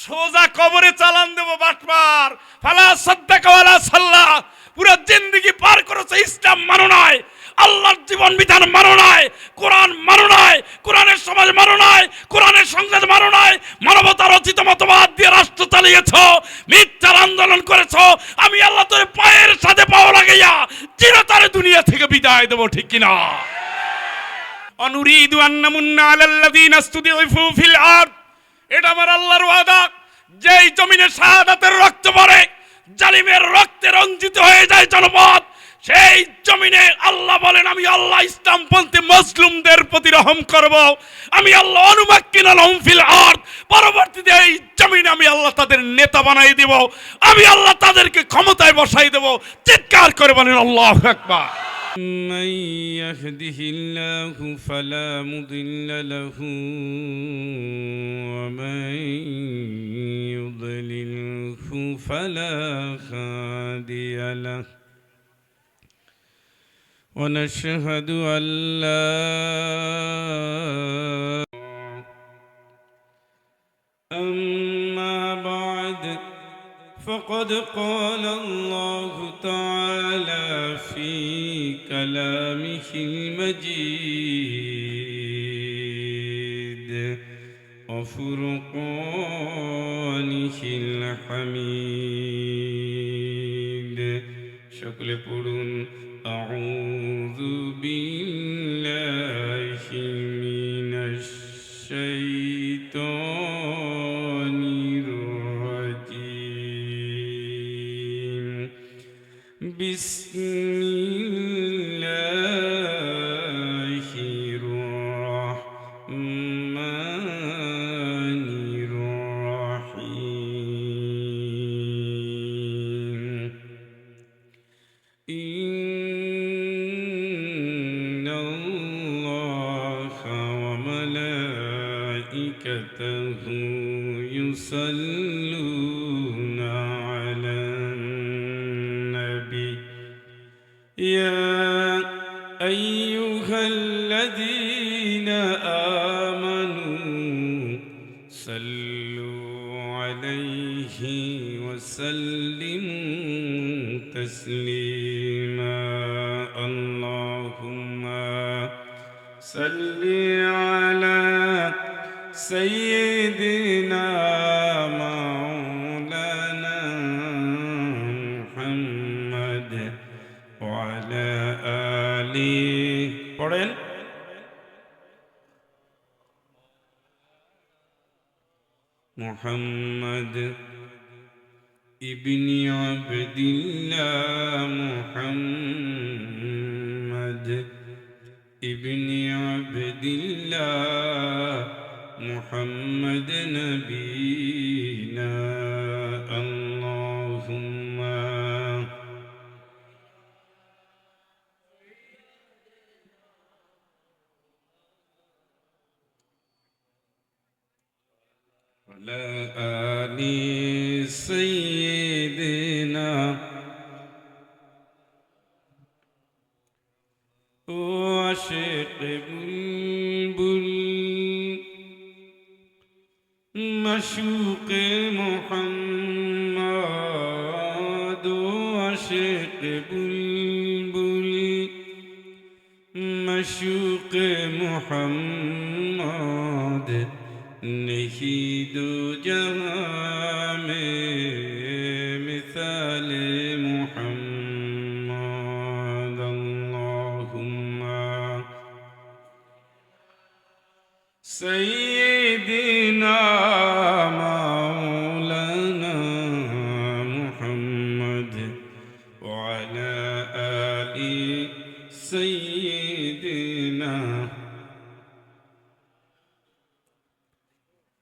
সোজা কবরে চালান দেব বাটপার। ফালা সাদ্দাকা ওয়ালা সাল্লা, পুরো জিন্দেগি পার করেছে ইসলাম মানো নাই, আল্লাহর জীবন বিধান মানো নাই, কোরআন মানো নাই, কোরআনের সমাজ মানো নাই, কোরআনের সংসদ মানো নাই, মানবতার রচিত মতবাদ দিয়ে রাষ্ট্র চালিয়েছো, মিথ্যার আন্দোলন করেছো। আমি আল্লাহ তোর পায়ের সাথে পাও লাগাইয়া চিরতরে দুনিয়া থেকে বিদায় দেব, ঠিক কিনা? অনুরিদু আন্নামুন্না আলাল্লাযীনা ইসতুদিফু ফিল আরদ, এটা আমার আল্লাহর ওয়াদা। যেই জমিনে শাহাদাতের রক্ত পড়ে, জালিমের রক্তে রঞ্জিত হয়ে যায় জনপদ, সেই জমিনে আল্লাহ বলেন আমি আল্লাহ ইসলামপন্থী মুসলিমদের প্রতি রহম করব। আমি আল্লাহ অনুমাক্কিনা লাহুম ফিল আরদ, পরবর্তীতে এই জমিনে আমি আল্লাহ তাদের নেতা বানাই দেব, আমি আল্লাহ তাদেরকে ক্ষমতায় বসাই দেব। চিৎকার করে বলেন আল্লাহু আকবার। من يهده الله فلا مضل له ومن يضلله فلا هادي له ونشهد أن لا أما بعد فقد قال الله تعالى في كلامه المجيد وفرقانه الحميد شكل قرون أعوذ بالله من الشيطان الرجيم بسم الله الرحمن الرحيم إن الله وملائكته يصلون على النبي يا أيها الذين آمنوا صلوا عليه وسلموا تسليما اللهم صل على سيدنا مولانا محمد وعلى آله পড়েন محمد ابن عبد الله محمد ابن عبد الله محمد نبينا اللهم وعلى آل سيدنا وعشق بلبل مشوق محمد وعشق بلبل مشوق محمد نہیں دو جہاں میں مثال محمد اللہم سیدنا مولانا محمد وعلى آل سيدنا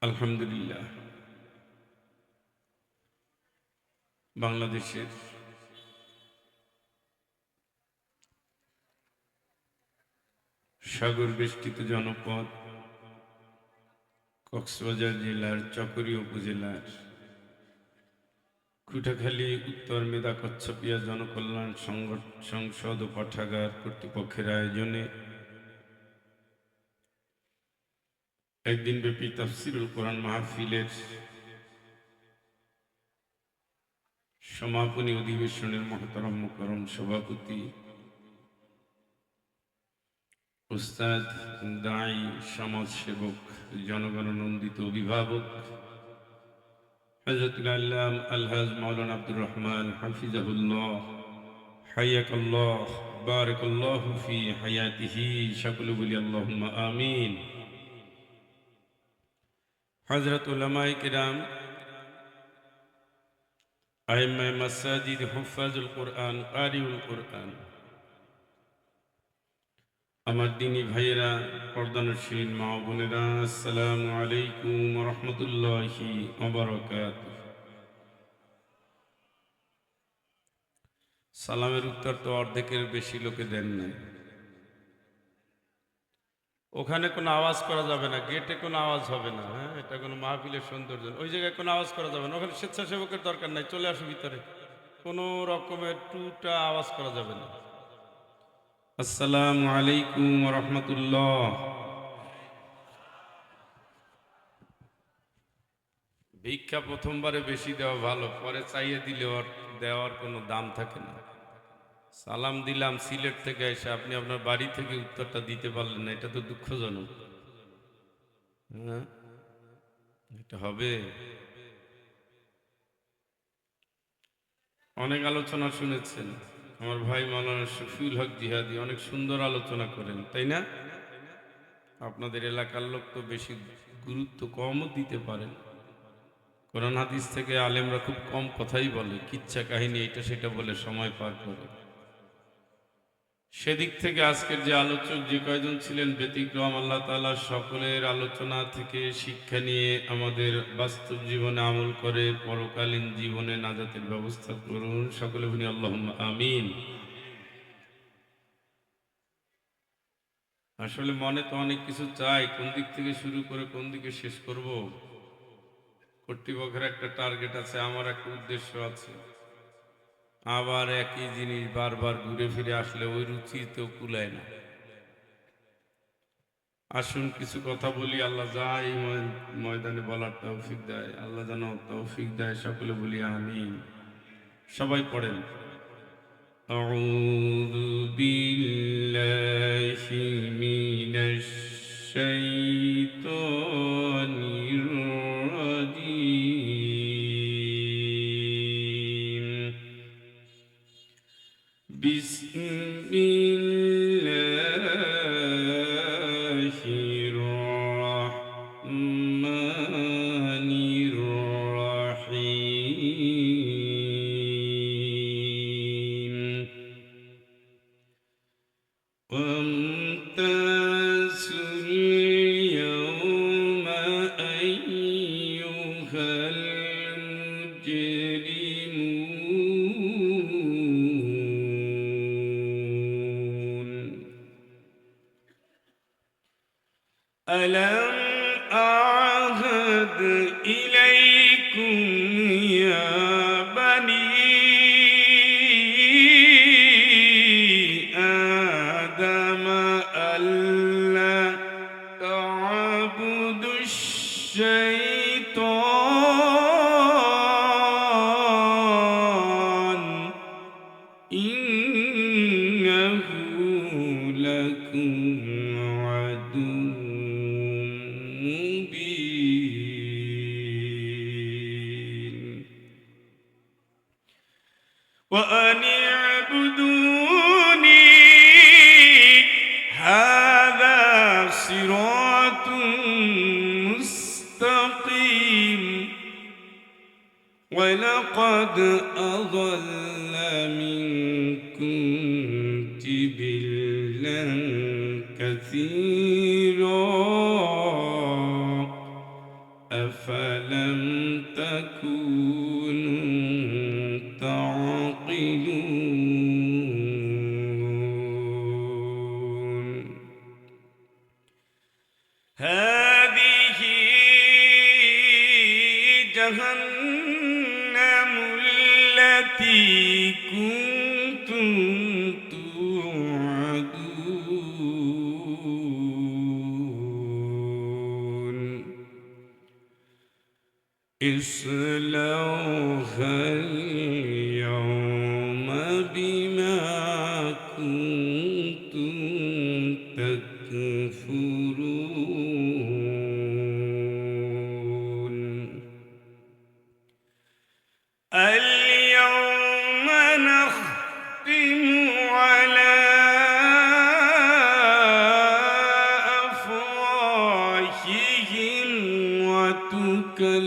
আলহামদুলিল্লাহ। বাংলাদেশের সাগর বেষ্টিত জনপদ কক্সবাজার জেলার চকরিয়া উপজেলার খুঁটাখালী উত্তর মেদা কচ্ছপিয়া জনকল্যাণ সংসদ ও পাঠাগার কর্তৃপক্ষের আয়োজনে একদিন ব্যাপী তাফসিরুল কোরআন মাহফিলের সমাপনী অধিবেশনের মহতরম মুকররম সভাপতি উস্তাদ দাঈ সমাজসেবক জনগণনন্দিত অভিভাবক হযরতুল আল্লাম আলহাজ মাওলানা আব্দুর রহমান হাফিজাহুল্লাহ হাইয়াকাল্লাহ বারাকাল্লাহু ফি হায়াতিহি সকলে বলি আল্লাহুম্মা আমিন। হযরত উলামায়ে কিরাম, আইম্মায়ে মাসাজিদ, হুফাজুল কুরআন, কারিউল কুরআন, আমার দিনী ভাইয়েরা, পর্দানশীল মা ও বোনেরা, আসসালামু আলাইকুম ওয়া রাহমাতুল্লাহি ওয়া বারাকাতুহু। সালামের উত্তর তো অর্ধেকের বেশি লোকে দেন নাই। ওখানে কোনো আওয়াজ করা যাবে না, গেটে কোনো আওয়াজ হবে না। হ্যাঁ, এটা কোনো মাহফিলের সৌন্দর্য। ওই জায়গায় কোনো আওয়াজ করা যাবে না, ওখানে স্বেচ্ছাসেবকের দরকার নাই, চলে আসো ভিতরে। কোনো রকমের টুটা আওয়াজ করা যাবে না। আসসালামু আলাইকুম ওয়া রাহমাতুল্লাহ। ভিক্ষা প্রথমবারে বেশি দেওয়া ভালো, পরে চাইয়ে দিলে ওর দেওয়ার কোনো দাম থাকে না। সালাম দিলাম সিলেট থেকে এসে, আপনি আপনার বাড়ি থেকে উত্তরটা দিতে পারলেন না, এটা তো দুঃখজনক। হ্যাঁ, এটা হবে। অনেক আলোচনা শুনেছেন, আমার ভাই মাওলানা শফিউল হক জিহাদি অনেক সুন্দর আলোচনা করেন, তাই না? আপনাদের এলাকার লোক তো বেশি গুরুত্ব কমও দিতে পারেন। কোরআন হাদিস থেকে আলেমরা খুব কম কথাই বলে, কিচ্ছা কাহিনী এটা সেটা বলে সময় পার করে। সেদিক থেকে আজকের যে আলোচক যে কয়জন ছিলেন ব্যতিক্রম। আল্লাহ তাআলা সকলের আলোচনা থেকে শিক্ষা নিয়ে আমাদের বাস্তব জীবনে আমল করে পরকালীন জীবনে নাজাতের ব্যবস্থা করুন। সকলে বলি আল্লাহুম্মা আমিন। আসলে মনে তো অনেক কিছু চাই, কোন দিক থেকে শুরু করে কোন দিকে শেষ করব। কর্তৃপক্ষের একটা টার্গেট আছে, আমার একটা উদ্দেশ্য আছে। আবার একই জিনিস বারবার ঘুরে ফিরে আসলে ওই রুচিতেও কুলায় না। আসুন কিছু কথা বলি, আল্লাহ যা এই ময়দানে বলার তৌফিক দেয়, আল্লাহ যেন তৌফিক দেয়। সকলে বলি আমিন। সবাই পড়েন আউযু বিল্লাহি মিনাশ শাইতানির রাজীম। বিসমিল্লাহির রাহমানির রাহিম। وامتازوا اليوم أيها المجرمون ألم أعهد إليكم يا بني آدم ألا تعبدوا الشيطان إنه لكم عدو مبين وأن اعبدوني هذا صراط مستقيم ولقد أضل منكم جبلا كثيرا أفلم تكونوا تعقلون هذه جهنم التي كنتم توعدون اصلوها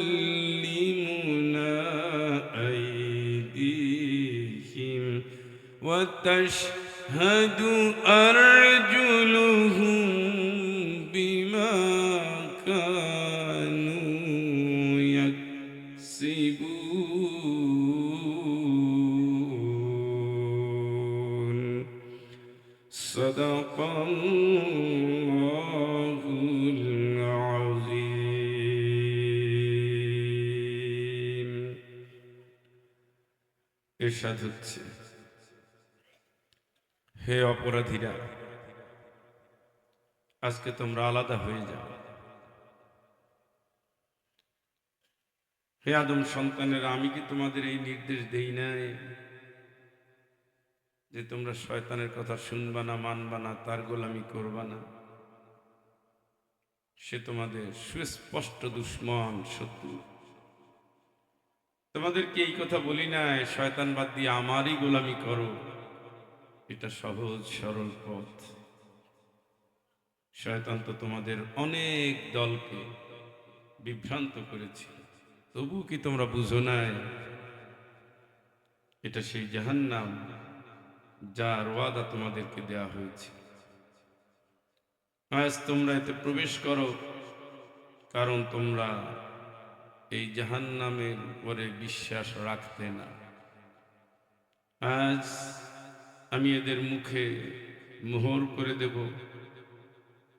تكلمنا أيديهم وتشهد أرجلهم بما كانوا يكسبون صدق الله العظيم ইরশাদ হচ্ছে, হে অপরাধীরা, আজকে তোমরা আলাদা হয়ে যাও। হে আদম সন্তানেরা, আমি কি তোমাদের এই নির্দেশ দেই নাই যে তোমরা শয়তানের কথা শুনবা না, মানবা না, তার গোলামি করবা না? সে তোমাদের সুস্পষ্ট দুশ্মন, শত্রু। তোমাদেরকে এই কথা বলি না শয়তান বাদ দিয়ে আমারই গোলামি করো, এটা সহজ সরল পথ। শয়তান তো তোমাদের অনেক দলকে বিভ্রান্ত করেছে, তবু কি তোমরা বুঝো নাই এটা সেই জাহান্নাম যার ওয়াদা তোমাদেরকে দেয়া হয়েছে। আজ তোমরা এতে প্রবেশ করো, কারণ তোমরা এই জাহান্নামের উপরে বিশ্বাস রাখতে না। আজ আমি এদের মুখে মোহর করে দেব,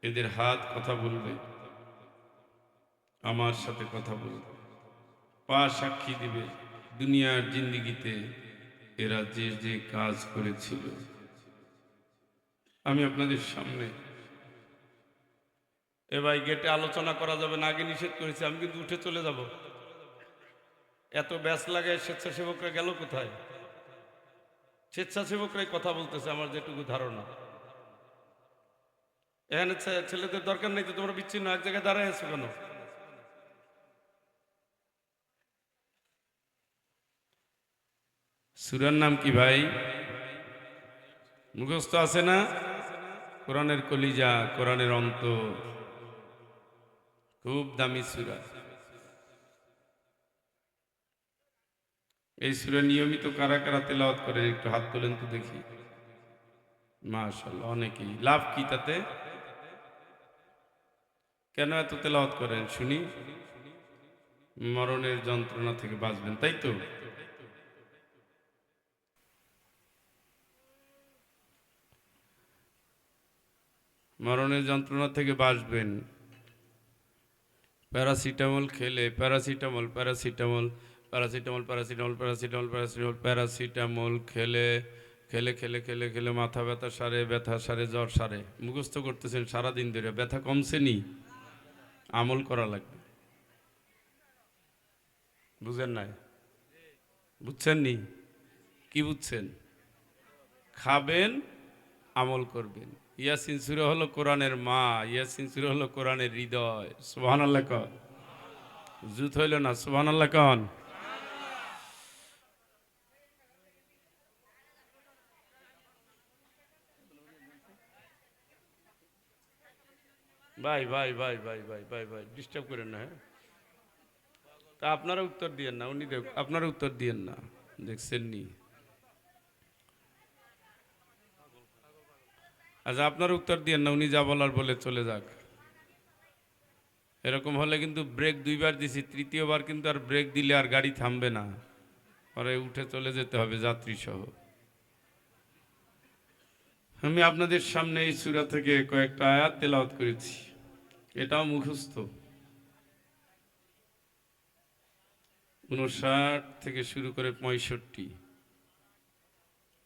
এদের হাত কথা বলবে, আমার সাথে কথা বলবে, পা সাক্ষী দিবে দুনিয়ার জিন্দিগিতে এরা যে যে কাজ করেছিল। আমি আপনাদের সামনে ভাই গেটে আলোচনা করা যাবে না, আগে নিষেধ করেছি, আমি কিন্তু উঠে চলে যাব। এত ব্যাস লাগে, স্বেচ্ছাসেবকরা গেল কোথায়? স্বেচ্ছাসেবকরাই কথা বলতেছে আমার যেটুকু ধারণা। এখানে ছেলেদের দরকার নেই তো, তোমরা বিচ্ছিন্ন এক জায়গায় দাঁড়ায় আছো কেন? সূরার নাম কি ভাই? মুখস্থ আছে না? কোরআনের কলিজা, কোরআনের অন্তর, খুব দামি সূরা। এই সূরা নিয়মিত কারা কারা তেলাওয়াত করে একটু হাত তোলেন তো দেখি। মাশাআল্লাহ, অনেকেই। লাভ কি তাতে? কেন এত তেলাওয়াত করেন শুনি? মরণের যন্ত্রণা থেকে বাঁচবেন, তাই তো? মরণের যন্ত্রণা থেকে বাঁচবেন। প্যারাসিটামল খেলে, paracetamol paracetamol paracetamol paracetamol paracetamol paracetamol paracetamol খেলে খেলে খেলে খেলে খেলে মাথা ব্যথা সারে, ব্যথা সারে, জ্বর সারে। মুখস্থ করতেছেন সারাদিন ধরে, ব্যথা কমছে নি? আমল করা লাগবে। বুঝেন নাই? বুঝছেন নি? কি বুঝছেন? খাবেন, আমল করবেন। ইয়াসিন সূরা হলো কোরআনের মা, ইয়াসিন সূরা হলো কোরআনের হৃদয়। সুবহানাল্লাহ কন। জুত হইল না? সুবহানাল্লাহ কন। ভাই ভাই ভাই ভাই ভাই ভাই ভাই ডিস্টার্ব করেন না। হ্যাঁ, তা আপনারা উত্তর দিয়েন না, উনি আপনারা উত্তর দিয়েন না, দেখছেন নি? আচ্ছা, আপনারা উত্তর দিয়েন না, উনি যা বলার বলে চলে যাক। এরকম হলে কিন্তু ব্রেক দুইবার দিছি, তৃতীয়বার কিন্তু আর ব্রেক দিলে আর গাড়ি থামবে না, পরে উঠে চলে যেতে হবে যাত্রী সহ। আমি আপনাদের সামনে এই সূরা থেকে কয়েকটা আয়াত তেলাওয়াত করেছি, এটাও মুখস্থ। 59 থেকে শুরু করে 65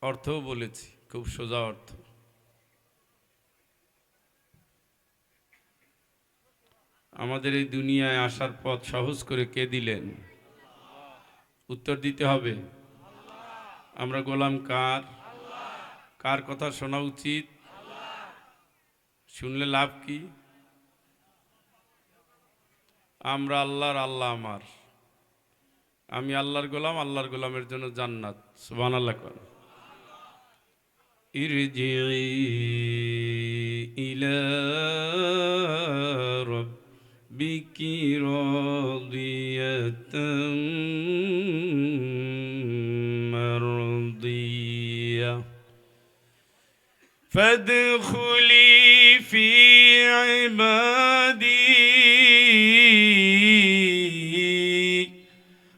অর্থও বলেছি, খুব সোজা অর্থ। আমাদের এই দুনিয়ায় আসার পথ সহজ করে কে দিলেন? উত্তর দিতে হবে। আমরা গোলাম কার? কার কথা শোনা উচিত? শুনলে লাভ কি? আমরা আল্লাহর, আল্লাহ আমার। আমি আল্লাহর গোলাম, আল্লাহর গোলামের জন্য জান্নাত। সুবহানাল্লাহ কোন। ইরজিই ইলা ربك راضية مرضية فادخلي في عبادي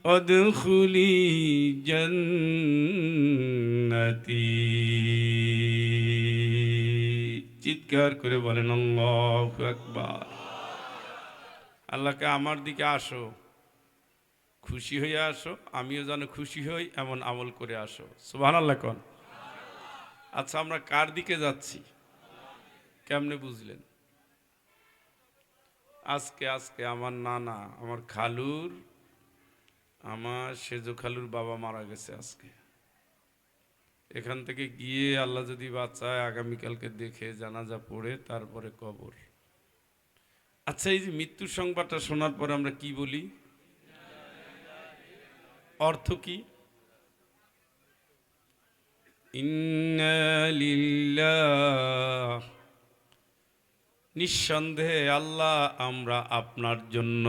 وادخلي جنتي চিৎকার করে বলেন আল্লাহু আকবার। আল্লাহকে আমার দিকে আসো, খুশি হয়ে আসো, আমিও যেন খুশি হই এমন আমল করে আসো। সুবহানাল্লাহ কোন। আচ্ছা, আমরা কার দিকে যাচ্ছি কেমনে বুঝলেন? আজকে আমার নানা, আমার খালুর, আমার সেজো খালুর বাবা মারা গেছে আজকে। এখান থেকে গিয়ে আল্লাহ যদি বাঁচায় আগামীকালকে দেখে জানাজা পড়ে তারপরে কবর। আচ্ছা, এই যে মৃত্যুর সংবাদটা শোনার পরে আমরা কি বলি? অর্থ কি? ইন্না লিল্লাহ, নিঃসন্দেহে আল্লাহ আমরা আপনার জন্য।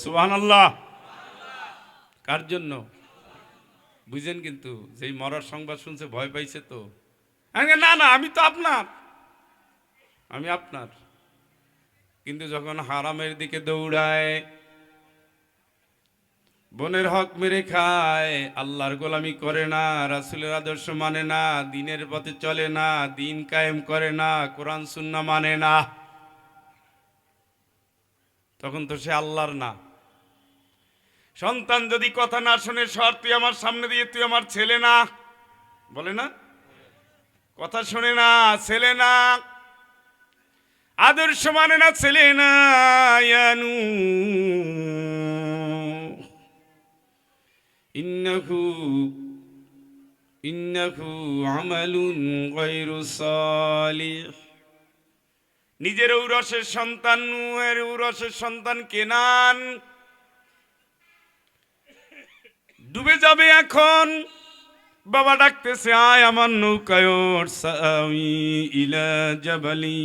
সুবহানাল্লাহ। কার জন্য বুঝেন? কিন্তু যেই মরার সংবাদ শুনছে ভয় পাইছে তো। না না, আমি তো আপনার, আমি আপনার। কিন্তু যখন হারামের দিকে দৌড়ায়, বোনের হক মেরে খায়, আল্লাহর গোলামি করে না, রাসূলের আদর্শ মানে না, দ্বীনের পথে চলে না, দ্বীন কায়েম করে না, কোরআন সুন্নাহ মানে না, তখন তো সে আল্লাহর না। সন্তান যদি কথা না শুনে, সর তুই আমার সামনে দিয়ে, তুই আমার ছেলে না, বলে না? কথা শুনে না, ছেলে না, আদর্শ মানে না, ছেলে না। ইয়ানু ইন্নাহু আমালুন গায়রু সালিহ। নিজের ঔরসের সন্তান নূহের ঔরসের সন্তান কেনান ডুবে যাবে এখন। বাবা ডাকতেছে, আয় আমার নৌকায় ওঠ, সাআওই ইলা জাবালি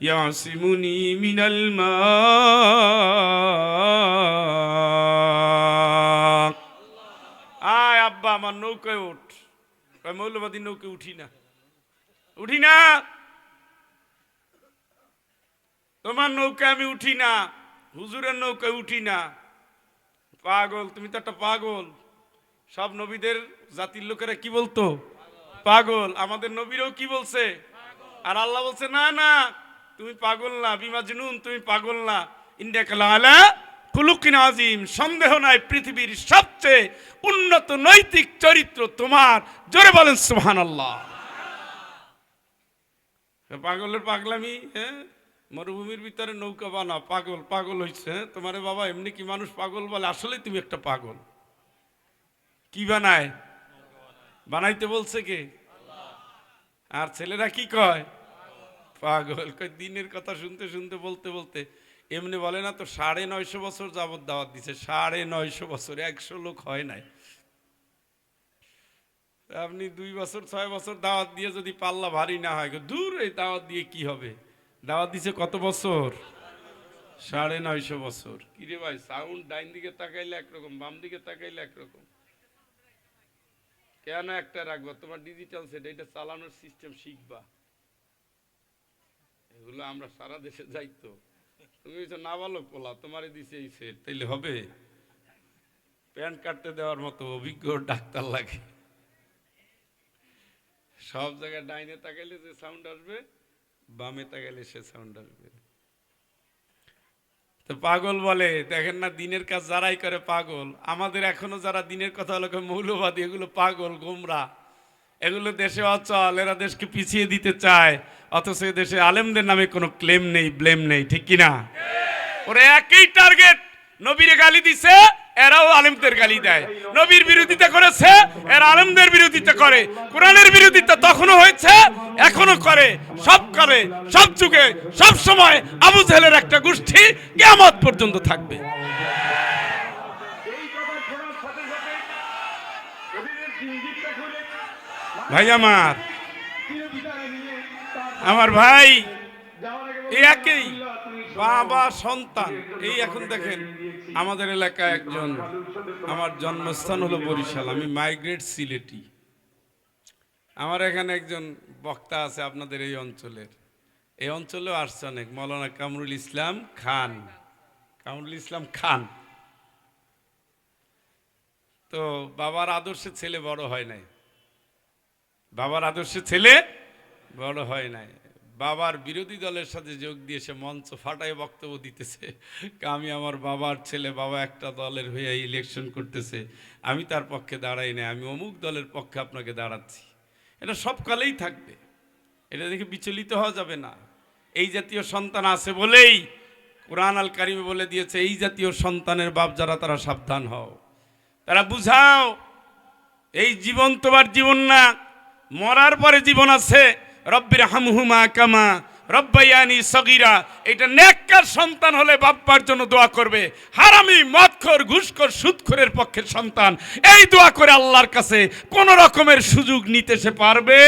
ইয়াসিমুনি মিনাল মা। আয় আব্বা আমার নৌকায় ওঠ। মৌলবাদী নৌকায় উঠি না, উঠি না, তোমার নৌকায় আমি উঠি না, হুজুরের নৌকায় উঠি না। পাগল, তুমি তো একটা পাগল। সব নবীদের জাতির লোকেরা কি বলতো? পাগল। আমাদের নবীরাও কি বলছে? আর আল্লাহ বলছে, না না, তুমি পাগল না, বিমাজনুন, তুমি পাগল না, ইন্নাকা লাআলা খুলুকিন আযীম। সন্দেহ নাই পৃথিবীর সবচেয়ে উন্নত নৈতিক চরিত্র তোমার। জোরে বলেন সুবহানাল্লাহ। পাগলের পাগলামি, হ্যাঁ? মরুভূমির ভিতরে নৌকা বানা, পাগল পাগল হইছে। তোমারে বাবা এমনি কি মানুষ পাগল বলে? আসলে তুমি একটা পাগল। কি বানায়? বানাইতে বলছে কে? আর ছেলেরা কি কয়? পাগল। দিনের কথা শুনতে শুনতে বলতে বলতে এমনি বলে না তো, 950 বছর যাবত দাওয়াত দিছে। 950 বছর, 100 লোক হয় নাই। আপনি 2 বছর 6 বছর দাওয়াত দিয়ে যদি পাল্লা ভারী না হয়, দূর, এই দাওয়াত দিয়ে কি হবে? দাওয়াত দিছে কত বছর? 950 বছর। কিরে ভাই, সাউন্ড ডাইন দিকে তাকাইলে একরকম, বাম দিকে তাকাইলে একরকম। কেন একটা রাখবো? তোমার ডিজিটাল সেট, এটা চালানোর সিস্টেম শিখবা। এগুলো আমরা সারা দেশে যাইতো। তুমি তো নাবালক পোলা, তোমারে দিছে এই সেট, তাইলে হবে? প্যান্ট কাটতে দেওয়ার মতো অভিজ্ঞ ডাক্তার লাগে। সব জায়গায় ডাইনে তাকাইলে যে সাউন্ড আসবে, বামে তাকাইলে সে সাউন্ড আসবে। তো পাগল বলে, দেখেন না, দিনের কাজ যারাই করে পাগল। আমাদের এখনো যারা দিনের কথা হলো মৌলবাদী, এগুলো পাগল, গোমরা, এগুলো দেশে অচল, এরা দেশকে পিছিয়ে দিতে চায়। অথচ দেশে আলেমদের নামে কোনো ক্লেম নেই, ব্লেম নেই, ঠিক কিনা? ওরা একই টার্গেট। নবীর গালি দিছে, এরাও আলেমদের গালি দেয়। নবীর বিরোধিতা করেছে, এরা আলেমদের বিরোধিতা করে। কোরআনের বিরোধিতা তখনও হয়েছে, এখনো করে, সব করে, সব যুগে, সব সময়। আবু জেহেলের একটা গোষ্ঠী কিয়ামত পর্যন্ত থাকবে। ভাই আমার ভাই, একই বাবা সন্তান। এই এখন দেখেন আমাদের এলাকায় একজন, আমার জন্মস্থান হলো বরিশাল, আমি মাইগ্রেট সিলেটি। আমার এখানে একজন বক্তা আছে আপনাদের এই অঞ্চলের, এই অঞ্চলেও আসছে অনেক, মৌলানা কামরুল ইসলাম খান। কামরুল ইসলাম খান তো বাবার আদর্শে ছেলে বড় হয় নাই, বাবার আদর্শে ছেলে বড় হয় নাই। বাবার বিরোধী দলের সাথে যোগ দিয়ে সে মঞ্চ ফাটায় বক্তব্য দিতেছে, আমি আমার বাবার ছেলে, বাবা একটা দলের হয়ে ইলেকশন করতেছে, আমি তার পক্ষে দাঁড়াই না, আমি অমুক দলের পক্ষে আপনাকে দাঁড়াচ্ছি। এটা সব কালেই থাকবে, এটা দেখে বিচলিত হওয়া যাবে না। এই জাতীয় সন্তান আছে বলেই কোরআন আল কারিমে বলে দিয়েছে, এই জাতীয় সন্তানের বাপ যারা তারা সাবধান হও, তারা বুঝাও এই জীবন তোমার জীবন না, মরার পরে জীবন আছে। রব্বির হামহুমা কামা রব্বায়ানি সগীরা, এটা নেককার সন্তান হলে বাপ্পার জন্য দোয়া করবে। হারামি, মদখোর, ঘুষখোর, সুদখোরের পক্ষের সন্তান এই দোয়া করে আল্লাহর কাছে কোন রকমের সুযোগ নিতে সে পারবে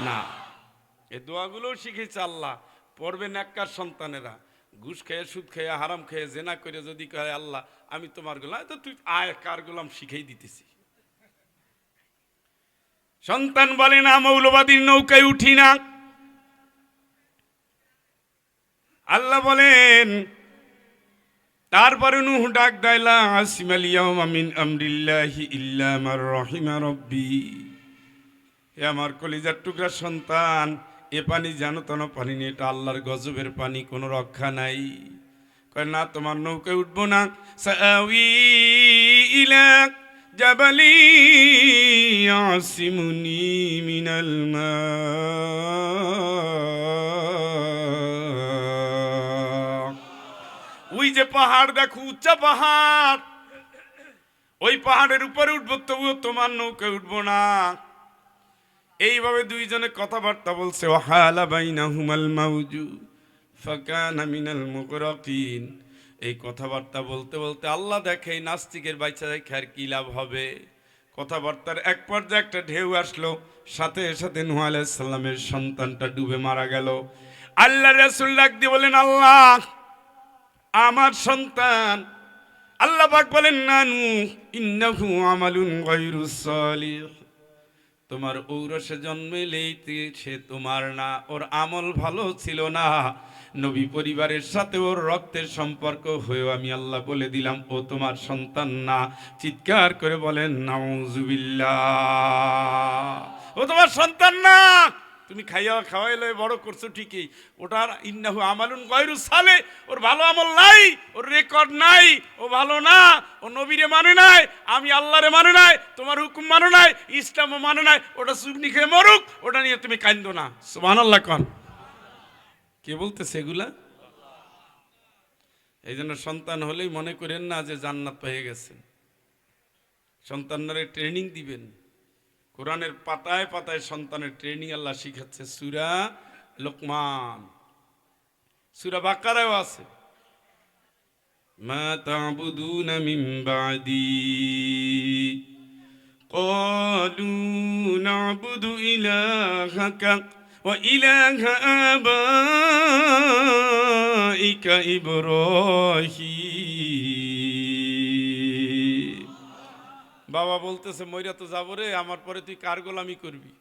না। এই দোয়াগুলোও শিখেছে আল্লাহ, পড়বে নেককার সন্তানেরা। ঘুষ খেয়ে, সুদ খেয়ে, হারাম খেয়ে, জেনা করে যদি কয় আল্লাহ আমি তোমার গোলাম, তো তুই আয় কার গোলাম শিখেই দিতেছি। সন্তান বলে না মৌলবাদীর নৌকায় উঠি না। আল্লাহ বলেন, তারপরে নূহ ডাক দাইলা আসিমাল ইয়াউমা মিন আমরিল্লাহি ইল্লা মার রাহিমা রব্বি। হে আমার কলিজার টুকরা সন্তান, এ পানি জানো তো না পানি নেই, এটা আল্লাহর গজবের পানি, কোনো রক্ষা নাই। কয় না তোমার নৌকায় উঠবো না। সাআওয়ি ইলা জাবালি ইয়াসিমুনি মিনাল মা। ওই যে পাহাড় দেখো, উচ্চা পাহাড়, ওই পাহাড়ের উপরে উঠবো, তবুও তোমার নৌকায় উঠবো না। এইভাবে দুইজনে কথাবার্তা বলছে। ওয়াহালা বাইনাহুমাল মাউজু ফাকানা মিনাল মুগরাকিন। এই কথাবার্তা বলতে বলতে আল্লাহ দেখে এই নাস্তিকের বাচ্চা দেখে আর কি লাভ হবে। কথাবার্তার এক পর্যায়ে একটা ঢেউ আসলো, সাথে সাথে নূহ আলাইহিস সালামের সন্তানটা ডুবে মারা গেল। আল্লাহ রাসূল ডাক দিয়ে বলেন, আল্লাহ আমার সন্তান। আল্লাহ পাক বলেন, না নূহ ইন্নাহু আমালুন গায়রুস সালিহ। তোমার ঔরসে জন্মেলেই সে তোমার না, ওর আমল ভালো ছিল না। নবী পরিবারের সাথে ওর রক্তের সম্পর্ক হয়েও আমি আল্লাহ বলে দিলাম ও তোমার সন্তান না। চিৎকার করে বলেন নাউজুবিল্লাহ। ও তোমার সন্তান না। তুমি খাওয়াইলে বড় করছো ঠিকই, ওটার ইন্নাহু আমালুন গায়রুস সালিহ, ওর ভালো আমল নাই, ওর রেকর্ড নাই, ও ভালো না, ও নবীরে মানে নাই, আমি আল্লাহরে মানে নাই, তোমার হুকুম মানে নাই, ইসলামও মানে নাই, ওটা চুগনি খেয়ে মরুক, ওটা নিয়ে তুমি কান্দো না। সুবহানাল্লাহ কোন। কে বলতেছে এগুলা? এই জন্য সন্তান হলেই মনে করেন না যে জান্নাত পেয়ে গেছেন। সন্তানরা ট্রেনিং দিবেন, কোরআনের পাতায় পাতায় সন্তানের ট্রেনিং আল্লাহ শিখাচ্ছে। সূরা লোকমান, সূরা বাকারাও আছে। মা তা'বুদুনা মিন বা'দি ক্বালু না'বুদু ইলাহাকা ওয়া ইলাহা আবাইকা ইব্রাহিম। বাবা বলতেছে মইরা তো যাবো রে, আমার পরে তুই কার গোলামি করবি?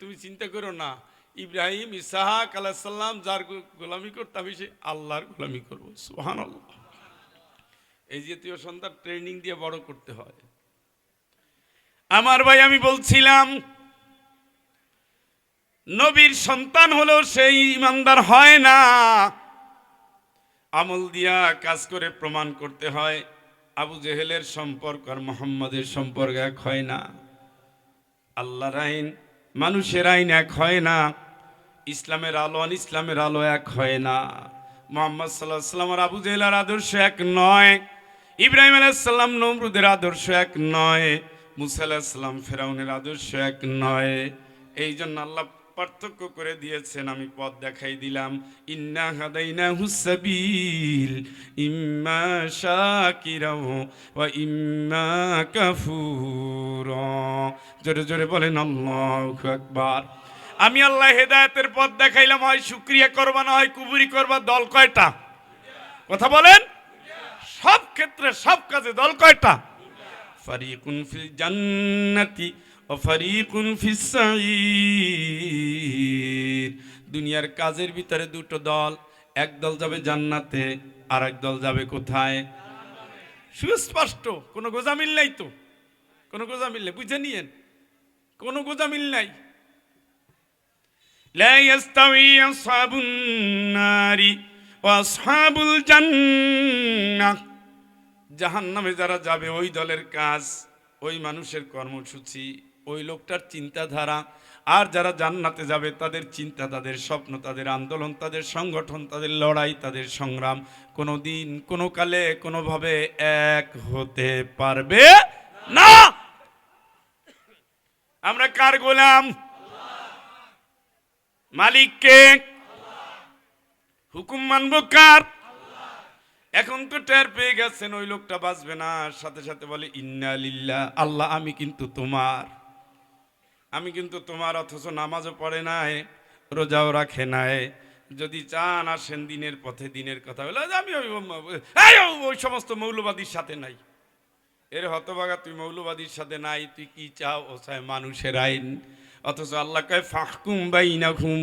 তুমি চিন্তা করো না, ইব্রাহিম ইসহাক আলাইহিস সালাম যার গোলামি করতাম সে আল্লাহর গোলামি করব। সুবহানাল্লাহ। এই জাতীয় সন্তান ট্রেনিং দিয়ে বড় করতে হয়। আমার ভাই, আমি বলছিলাম নবীর সন্তান হলেও সেই ইমানদার হয় না, আমল দিয়া কাজ করে প্রমাণ করতে হয়। আবু জেহেলের সম্পর্ক আর মুহাম্মাদের সম্পর্ক এক হয় না। আল্লাহর আইন মানুষের আইন এক হয় না। ইসলামের আলো আর ইসলামের আলো এক হয় না। মুহাম্মদ সাল্লাল্লাহু আলাইহি ওয়াসাল্লাম আর আবু জেহেলের আদর্শ এক নয়। ইব্রাহিম আলাইহিস সালাম নমরুদের আদর্শ এক নয়। মুসা আলাইহিস সালাম ফেরাউনের আদর্শ এক নয়। এই জন্য আল্লাহ পার্থক্য করে দিয়েছেন, আমি পথ দেখাই দিলাম। ইন্না হাদাইনাহুস সাবিল ইম্মা শাকিরা ওয়া ইম্মা কাফুরা। জোরে জোরে বলেন আল্লাহু আকবার। আমি আল্লাহ হেদায়েতের পথ দেখাইলাম, হয় শুকরিয়া করবা না হয় কুবুরি করবা। দল কয়টা? কথা বলেন। সব ক্ষেত্রে সব কাজে দল কয়টা? ফারিকুন ফিল জান্নাতি ওয়া ফারিকুন ফিস সাঈর। দুনিয়ার কাজের ভিতরে দুটো দল, এক দল যাবে জান্নাতে আর এক দল যাবে কোথায়? সুস্পষ্ট, কোনো গোজামিল নাই তো, কোনো গোজামিল নেই, বুঝে নিয়েন, কোনো গোজামিল নাই। লা ইয়াস্তাউই আসহাবুন নারি ওয়া আসহাবুল জান্নাহ। জাহান্নামে যারা যাবে ওই দলের কাজ, ওই মানুষের কর্মসূচি, ওই লোকটার চিন্তাধারা, আর যারা জান্নাতে যাবে তাদের চিন্তা, তাদের স্বপ্ন, তাদের আন্দোলন, তাদের সংগঠন, তাদের লড়াই, তাদের সংগ্রাম কোনো দিন কোনো কালে কোনোভাবে এক হতে পারবে না। আমরা কার গোলাম? মালিককে। হুকুম মানবো কার? এখন তো টের পেয়ে গেছেন ওই লোকটা বাঁচবে না, সাথে সাথে বলে ইন্না লিল্লাহ, আল্লাহ আমি কিন্তু তোমার, আমি কিন্তু তোমার। অথচ নামাজও পড়ে নাই, রোজাও রাখে নাই। যদি চান আসেন দিনের পথে, দিনের কথা বলে আমি ওই সমস্ত মৌলবাদীর সাথে নাই। এর হতভাগা, তুই মৌলবাদীর সাথে নাই, তুই কি চাও? ও চায় মানুষের আইন। অথচ আল্লাহ কয় ফাহকুম বাইনাহুম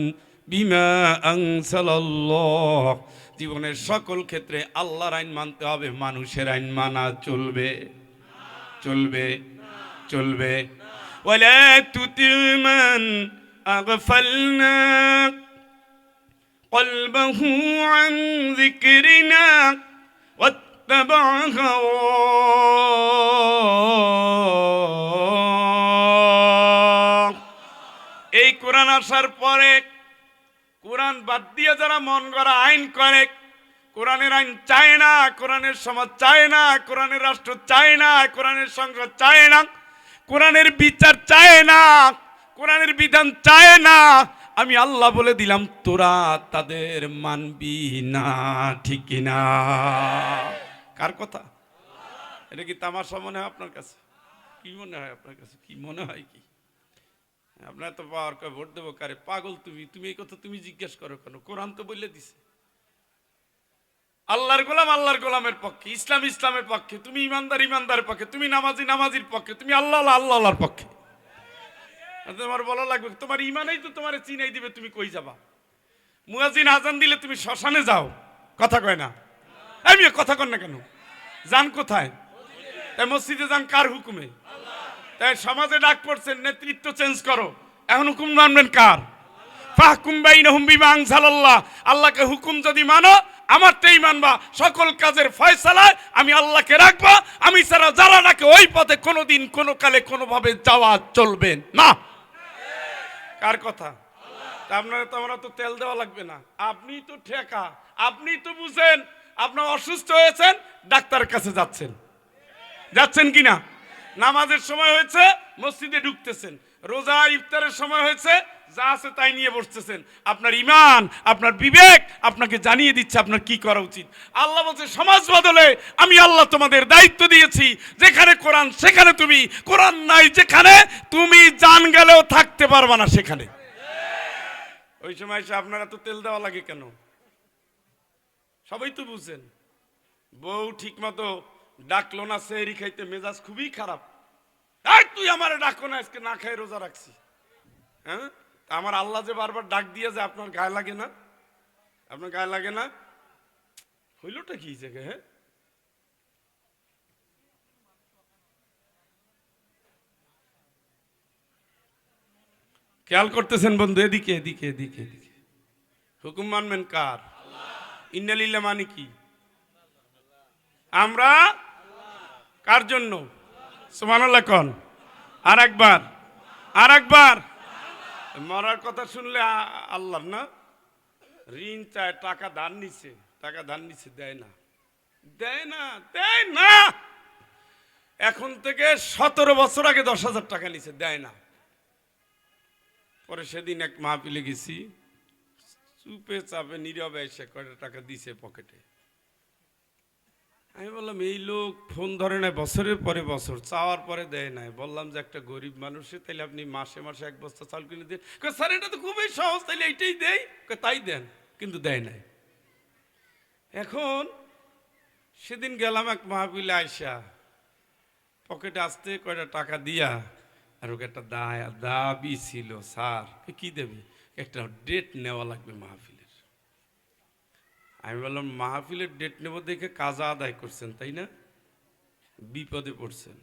বিমা আনজালাল্লাহ। জীবনের সকল ক্ষেত্রে আল্লাহর আইন মানতে হবে, মানুষের আইন মানা চলবে চলবে চলবে। ওয়ালা তুতি মান আগফালনা কলবাহু আন যিকরিনা ওয়াত্তাবা হাওয়া। এই কোরআন আসার পরে কোরআন বাদ দিয়ে যারা মন গড়া আইন করে, কোরআনের আইন চায় না, কোরআনের সমাজ চায় না, কোরআনের রাষ্ট্র চায় না, কোরআনের সংসদ চায় না, কোরআনের বিচার চায় না, কোরআনের বিধান চায় না, আমি আল্লাহ বলে দিলাম তোরা তাদের মানবি না। ঠিক কিনা? কার কথা? এটা কি তামাশা মনে হয় আপনার কাছে? কি মনে হয় আপনার কাছে? কি মনে হয়? কি আপনার তো পাওয়ার কয় ভোট দেবো কারে? পাগল তুমি, তুমি এই কথা তুমি জিজ্ঞেস করো কেন? কোরআন তো বলে দিছে আল্লাহর গোলাম আল্লাহর গোলামের পক্ষে, ইসলাম ইসলামের পক্ষে, তুমি ইমানদার ইমানদারের পক্ষে, তুমি নামাজি নামাজির পক্ষে, তুমি আল্লাহ আল্লাহ আল্লাহর পক্ষে। তোমার বলা লাগবে, তোমার ইমানেই তো তোমার চিনাই দিবে তুমি কই যাবা। মুয়াজ্জিন আজান দিলে তুমি শ্মশানে যাও, কথা কয় না? আমি কথা কন না কেন? যান কোথায়? তাই মসজিদে যান কার হুকুমে? তাই সমাজে ডাক পড়ছেন নেতৃত্ব চেঞ্জ করো, এখন হুকুম মানবেন কার? ফাহকুম বাইনাহুম বিমা আনজালাল্লাহ। আল্লাহকে হুকুম যদি মানো আমারটাই মানবা, সকল কাজের ফয়সালায় আমি আল্লাহকে রাখবা। আমি ছাড়া যারা ডাকে ওই পথে কোনোদিন কোনো কালে কোনোভাবে যাওয়া চলবে না। কার কথা? আপনারা তো, আমরা তো তেল দেওয়া লাগবে না, আপনি তো ঠেকা, আপনি তো বুঝেন। আপনার অসুস্থ হয়েছেন, ডাক্তারের কাছে যাচ্ছেন, যাচ্ছেন কিনা? নামাজের সময় হয়েছে, মসজিদে ঢুকতেছেন। রোজা ইফতারের সময় হয়েছে, যা আছে তাই নিয়ে বসতেছেন। আপনার ইমান, আপনার বিবেক আপনাকে জানিয়ে দিচ্ছে আপনার কি করা উচিত। আল্লাহ বলছে সমাজ বদলে আমি আল্লাহ তোমাদের দায়িত্ব দিয়েছি, যেখানে কোরআন সেখানে তুমি, কোরআন নাই যেখানে তুমি জান গেলেও থাকতে পারবা না সেখানে। ওই সময় এসে আপনারা তো তেল দেওয়া লাগে কেন? সবাই তো বুঝছেন। বউ ঠিক মতো ডাকলো না, সেহরি খাইতে মেজাজ খুবই খারাপ। তুই আমার ডাকো না, আজকে না খাই রোজা রাখছি। হ্যাঁ, আমার আল্লাহ যে বারবার ডাক দিয়ে যে আপনার গায়ে লাগে না? আপনার গায়ে লাগে না? হইলটা কি জায়গায়? হ্যাঁ, খেয়াল করতেছেন বন্ধু? এদিকে এদিকে এদিকে এদিকে। হুকুম মানবেন কার? ইন্নালিল্লাহ মানে কি? আমরা কার জন্য? সুবহানাল্লাহ কোন? আর একবার, আর একবার। মরার কথা শুনলে আল্লাহ না, ঋণ চায়, টাকা ধার নিছে, টাকা ধার নিছে, দেয় না, দেয় না, দেয় না। এখন থেকে 17 বছর আগে 10,000 টাকা নিছে, দেয় না। পরে সেদিন এক মাহফিলে গেছি, চুপে চাপে নীরবে এসে কয়টা টাকা দিছে পকেটে। আমি বললাম এই লোক ফোন ধরে নেয় বছরের পরে বছর, চাওয়ার পরে দেয় নাই। বললাম যে একটা গরিব মানুষের, তাইলে আপনি মাসে মাসে এক বস্তা চাল কিনে দিন। স্যার এটা তো খুবই সহজ, তাইলে এইটাই দেয়। তাই দেন, কিন্তু দেয় নাই। এখন সেদিন গেলাম এক মাহফিলে, আইসা পকেটে আসতে কয়টা টাকা দিয়া, আর ওকে একটা দাবি ছিল, স্যার কি দেবে, একটা ডেট নেওয়া লাগবে মাহফিলের। আমি বললাম মাহফিলের ডেট নেব দেখে কাজা আদায় করছেন তাই না? বিপদে পড়ছেন,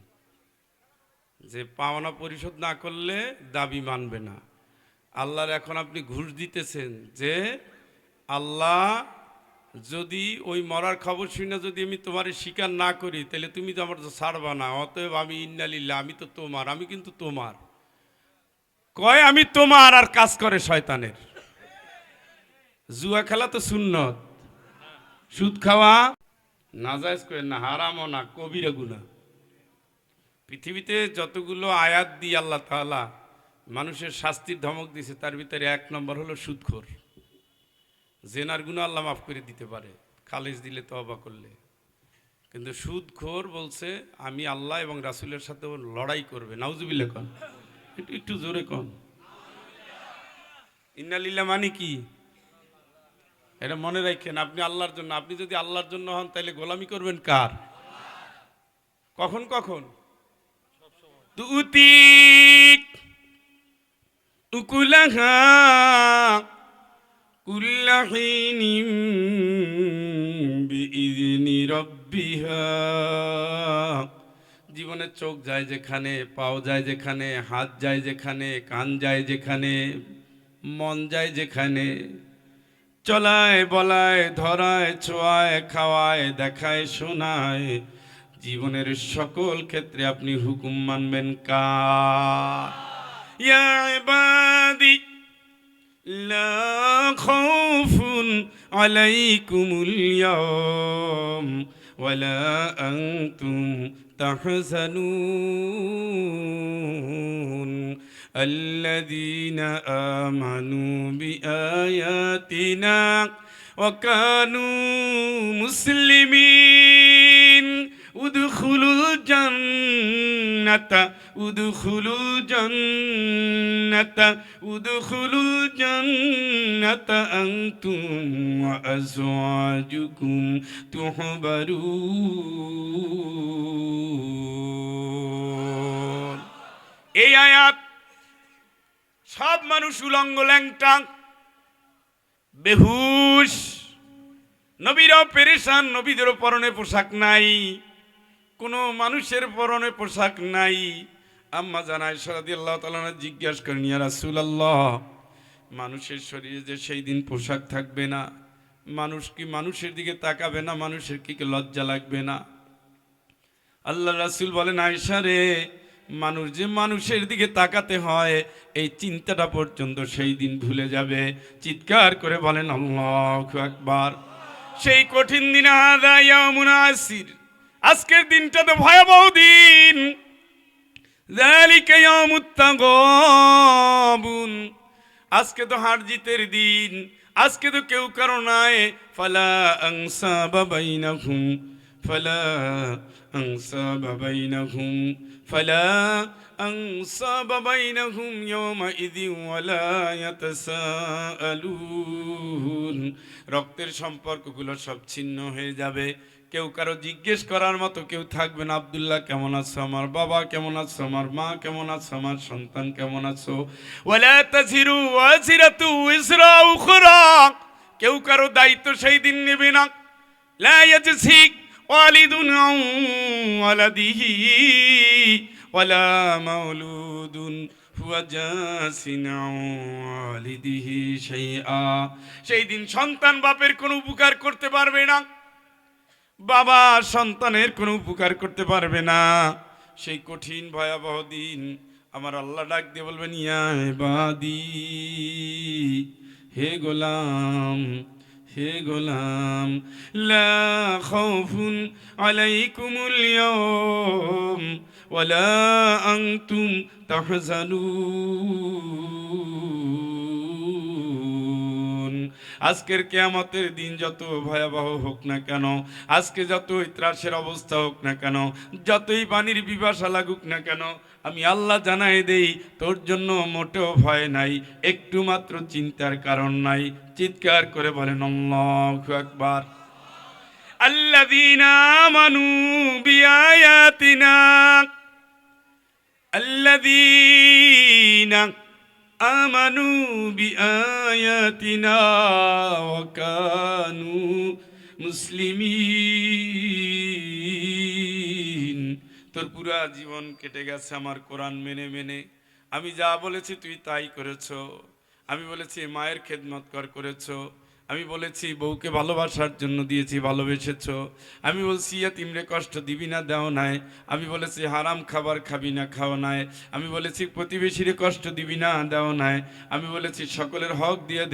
যে পাওনা পরিশোধ না করলে দাবি মানবে না। আল্লাহর এখন আপনি ঘুষ দিতেছেন যে আল্লাহ যদি ওই মরার খবর শুনে যদি আমি তোমার স্বীকার না করি, তাহলে তুমি তো আমার ছাড়বা না, অতএব আমি ইন্নালিল্লাহ, আমি তো তোমার, আমি কিন্তু তোমার। কয় আমি তোমার, আর কাজ করে শয়তানের। জুয়া খেলা তো সুন্নত, সুদ খাওয়া নাজায়েজ করে না, হারামও না, কবিরা গুনাহ। পৃথিবীতে যতগুলো আয়াত দিয়ে আল্লাহ তাআলা মানুষের শাস্তির ধমক দিয়েছে, তার ভিতরে এক নম্বর হলো সুদখোর। জেনার গুনাহ আল্লাহ মাফ করে দিতে পারে খালেজ দিলে, তওবা করলে। কিন্তু সুদখোর বলছে আমি আল্লাহ এবং রাসূলের সাথে লড়াই করবে। নাউজুবিল্লাহ কন, একটু জোরে কন। ইন্নালিল্লাহ মানে কি? এটা মনে রাখেন, আপনি আল্লাহর জন্য, আপনি যদি আল্লাহর জন্য হন তাহলে গোলামি করবেন কার? কখন কখন? তুতিক উকুলাহা কুল্লা হিনিম বিইذনি রাব্বিহা। জীবনে চোখ যায় যেখানে, পাও যায় যেখানে, হাত যায় যেখানে, কান যায় যেখানে, মন যায় যেখানে, চলায় বলায় ধরায় ছোঁয়ায় খাওয়ায় দেখায় শোনায়, জীবনের সকল ক্ষেত্রে আপনি হুকুম মানবেন কার? ইয়া ইবাদি লা খাউফুন আলাইকুমুল ইয়াওম ওয়ালা আনতুম তাহজানুন আল্লাযীনা আমানু বিআয়াতিনা ওয়া কানু মুসলিমিন উদখুলুল জান্নাতা উদখুলুল জান্নাতা উদখুলুল জান্নাতা আনতুম ওয়া আজওয়াজুকুম তুহবারুন। এই আয়াত সব মানুষ উলঙ্গ ল্যাংটা বেহুশ, নবীরাও পেরেশান, নবীদেরও পরনে পোশাক নাই, কোনো মানুষের পরনে পোশাক নাই। আম্মা জান আয়েশা রাদিয়াল্লাহু তাআলা জিজ্ঞাসা করেন, ইয়া রাসূলুল্লাহ, মানুষের শরীরে যে সেই দিন পোশাক থাকবে না, মানুষ কি মানুষের দিকে তাকাবে না? মানুষের কি লজ্জা লাগবে না? আল্লাহ রাসূল বলেন, আয়েশা রে, মানুষ যে মানুষের দিকে তাকাতে হয় এই চিন্তাটা পর্যন্ত সেই দিন ভুলে যাবে। চিৎকার করে বলেন আল্লাহু আকবার। সেই কঠিন দিন, হাযা ইয়াউমুন আসির, আজকের দিনটা তো ভয়াবহ দিন। যালিকা ইয়াউমুত তাগাবুন, আজকে তো হার জিতের দিন, আজকে তো কেউ কারো নাই। ফালা আনসাবা বাইনাহুম ফালা আনসাবা বাইনাহুম ফালা আনসাবা বাইনাহুম ইয়াওমাইযিন ওয়ালা ইয়াতাসাআলুন। রক্তের সম্পর্কগুলো সব ছিন্ন হয়ে যাবে, কেউ কারো জিজ্ঞেস করার মতো কেউ থাকবে না। আব্দুল্লাহ কেমন আছো, আমার বাবা কেমন আছো, আমার মা কেমন আছো, আমার সন্তান কেমন আছো। ওয়ালা তাজিরু ওয়াজিরাতু ইসরা উখরা, কেউ কারো দায়িত্ব সেই দিন নেবে না। লা ইয়াজসি ওয়ালিদুন আন ওয়ালাদিহি ওয়ালা মাউলুদুন হুয়া জাসিন আন ওয়ালিদিহি শাইআ। সেই দিন সন্তান বাপের কোনো উপকার করতে পারবে না, বাবা সন্তানের কোনো উপকার করতে পারবে না। সেই কঠিন ভয়াবহ দিন আমার আল্লাহ ডাক দিয়ে বলবেন, ইয়া ইবাদি, হে গোলাম, হে গোলাম, লা খাউফুন আলাইকুমুল ইয়াওম ওয়ালা আনতুম তাহজানুন। আজকের কিয়ামতের দিন যত ভয়াবহ হোক না কেন, আজকে যতই ত্রাসের অবস্থা হোক না কেন, যতই পানির পিপাসা লাগুক না কেন, আমি আল্লাহ জানাই দেই তোর জন্য মোটেও ভয় নাই, একটু মাত্র চিন্তার কারণ নাই। চিৎকার করে বলেন আল্লাহু আকবার। আল্লাযীনা আমানু বিআয়াতিনা আল্লাযীনা আমানু বিআয়াতিনা ওয়া কানু মুসলিমিন। তোর পুরা জীবন কেটে গেছে আমার কোরআন মেনে মেনে। আমি যা বলেছি তুই তাই করেছো। আমি বলেছি মায়ের খেদমত করেছো। আমি বলেছি বউকে ভালোবাসার জন্য দিয়েছি, ভালোবেসেছো। আমি বলছি ইয়াতিমরে কষ্ট দিবি না, দেও নাই। আমি বলেছি হারাম খাবার খাবি না, খাও নাই। আমি বলেছি প্রতিবেশীরে কষ্ট দিবি না, দেও নাই। আমি বলেছি সকলের হক দিয়ে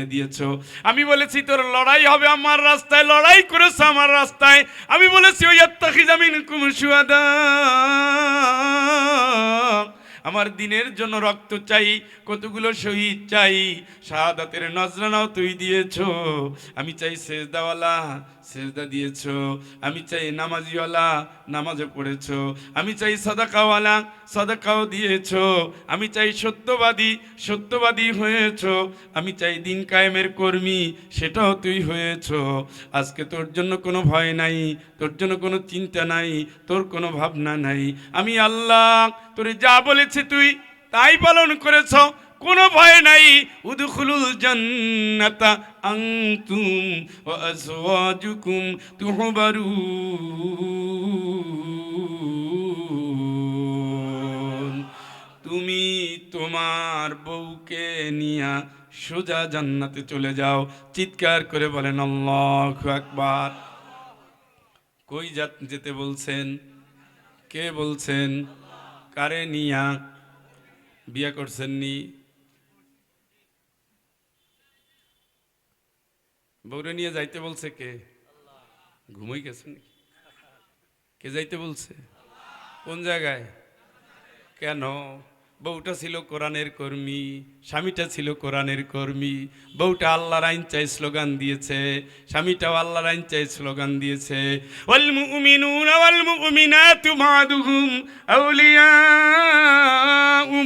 দিয়েছো। আমি বলেছি তোর লড়াই হবে আমার রাস্তায়, লড়াই করেছো আমার রাস্তায়। আমি বলেছি ওয়াত্তাখিযা মিনকুম শুহাদা, আমার দিনের জন্য রক্ত চাই, কতগুলো শহীদ চাই, শাহাদাতের নজরানাও তুই দিয়েছো। আমি চাই সেজদাওয়ালা, সেজদা দিয়েছো। আমি চাই নামাজিওয়ালা, নামাজও পড়েছো। আমি চাই সাদাকাওয়ালা, সাদাকাও দিয়েছো। আমি চাই সত্যবাদী, সত্যবাদী হয়েছো। আমি চাই দিন কায়েমের কর্মী, সেটাও তুই হয়েছো। আজকে তোর জন্য কোনো ভয় নাই, তোর জন্য কোনো চিন্তা নাই, তোর কোনো ভাবনা নাই। আমি আল্লাহ তোরে যা বলেছি তুই তাই পালন করেছ, কোনো ভয় নাই। উদখুলুল জান্নাতা আনতুম ওয়া আজওয়াজুকুম তুহবারুন। তুমি তোমার বউকে নিয়া সোজা জান্নাতে চলে যাও। চিৎকার করে বলেন আল্লাহু আকবার। কই যেতে বলছেন? কে বলছেন? কারে নিয়া? বিয়া করছেন নি? বউরে নিয়ে যাইতে বলছে কে? ঘুমাই গেছেন? কে যাইতে বলছে? কোন জায়গায়? কেন? বউটা ছিল কোরআনের কর্মী, স্বামীটা ছিল কোরআনের কর্মী। বউটা আল্লাহর আইন চাই স্লোগান দিয়েছে, স্বামীটাও আল্লাহর আইন চাই স্লোগান দিয়েছে। ওয়াল মুমিনুনা ওয়াল মুমিনাতু বা'দুহুম আউলিয়াউ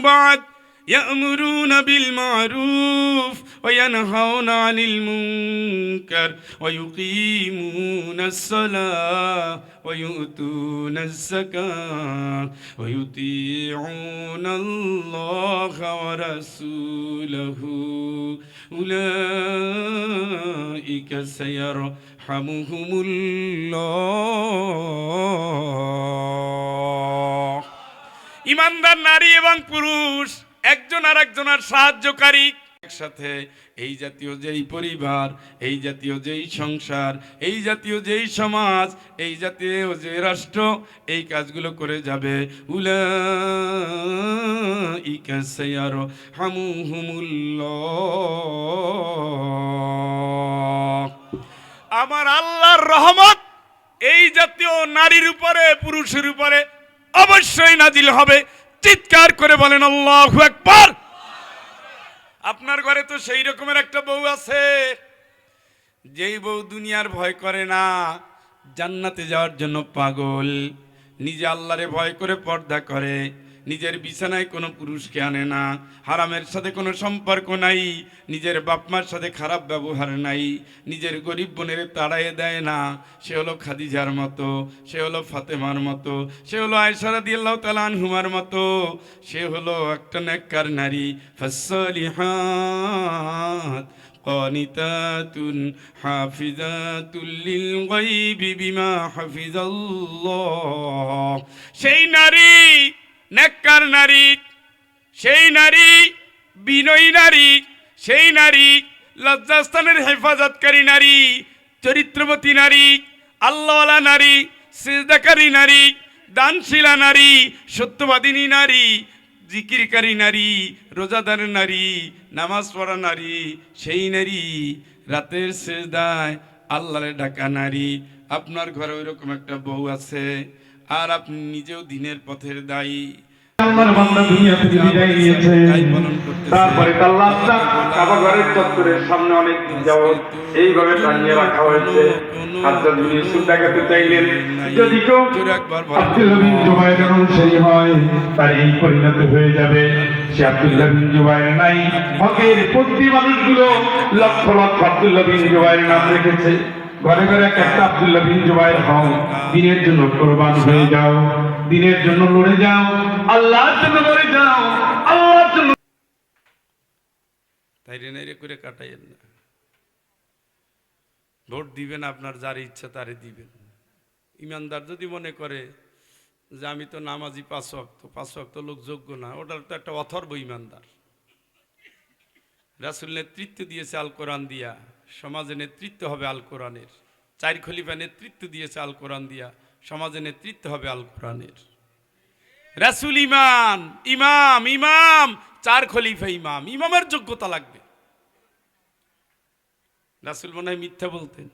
বা'দ ইয়া'মুরুনা বিল মা'রুফ ওয়া ইয়ানহাউনা আনিল মুনকার ওয়া ইউকিমুনাস সালাহ ওয়া ইউতুনাজ যাকাত ওয়া ইউতিউনাল্লাহা ওয়া রাসূলাহু উলাইকা সায়ারহামুহুমুল্লাহ। ইমানদার নারী এবং পুরুষ একজন আর একজনের সাহায্যকারী। একসাথে এই জাতীয় যেই পরিবার, এই জাতীয় যেই সংসার, এই জাতীয় যেই সমাজ, এই জাতীয় যে রাষ্ট্র এই কাজগুলো করে যাবে। উলাইকা সায়ারহামুহুমুল্লাহ। আমার আল্লাহর রহমত এই জাতীয় নারীর উপরে, পুরুষের উপরে অবশ্যই নাজিল হবে। চিৎকার করে বলেন আল্লাহু আকবার। আপনার ঘরে তো সেই রকমের একটা বউ আছে, যেই বউ দুনিয়ার ভয় করে না, জান্নাতে যাওয়ার জন্য পাগল। নিজে আল্লাহরে ভয় করে পর্দা করে, নিজের বিছানায় কোনো পুরুষকে আনে না, হারামের সাথে কোনো সম্পর্ক নাই, নিজের বাপমার সাথে খারাপ ব্যবহার নাই, নিজের গরিব বোনের তাড়াইয়ে দেয় না। সে হলো খাদিজার মতো, সে হলো ফাতেমার মতো, সে হলো আয়েশা রাদিয়াল্লাহু তাআলা আনহুমার মতো। সে হলো একটা নেককার নারী। ফাসসালিহাত قانتات حافظات للغيب بما حفظ الله। সেই নারী নেককার নারী, সেই নারী বিনয়ী নারী, সেই নারী লজ্জাস্থানের হেফাজতকারী নারী, চরিত্রবতী নারী, আল্লাহওয়ালা নারী, সিজদাকারী নারী, দানশীলা নারী, সত্যবাদিনী নারী, জিকিরকারী নারী, রোজাদার নারী, নামাজ পড়া নারী, সেই নারী রাতের সিজদায় আল্লাহরে ডাকা নারী। আপনার ঘরে ওইরকম একটা বউ আছে, আর আপনি নিজেও দিনের পথের দায়ী। আল্লাহর বান্দা দুনিয়া থেকে বিদায় নিয়েছে। তাই পালন করতে তারপরে তার লাশটা কাবা ঘরের চত্বরের সামনে অনেক দিন যাবত এইভাবে টাঙিয়ে রাখা হয়েছে। হযরত ইউসুফ দেখাতে চাইলেন যদি কেউ আব্দুল্লাহ বিন জুবাইরের অনুসারী হয় তার এই পরিণতি হয়ে যাবে। সে আব্দুল্লাহ বিন জুবাইর নাই, হকের পন্থী মানুষগুলো লক্ষ লক্ষ আব্দুল্লাহ বিন জুবাইর নাম রেখেছে। ঘরে ঘরে একটা আব্দুল্লাহ বিন জুবাইর হও, দিনের জন্য কোরবান হয়ে যাও, দিনের জন্য লড়ে যাও, আল্লাহর জন্য লড়ে যাও, আল্লাহর জন্য। তাই রে করে কাটাইয়েন না। ভোট দিবেন আপনার যার ইচ্ছা তারে দিবেন। ইমানদার যদি মনে করে যে আমি তো নামাজি 5 ওয়াক্ত লোক যোগ্য না, ওটার তো একটা অথর্ব ইমানদার। রাসূল নেতৃত্ব দিয়েছে আল কোরআন দিয়া, সমাজে নেতৃত্ব হবে আল কোরআনের। 4 খলিফা নেতৃত্ব দিয়েছে আল কোরআন দিয়া, সমাজে নেতৃত্ব হবে আল কোরআনের। রাসূল ইমাম, 4 খলিফা ইমাম, ইমামের যোগ্যতা লাগবে। রাসূল মনে হয় মিথ্যা বলতেন?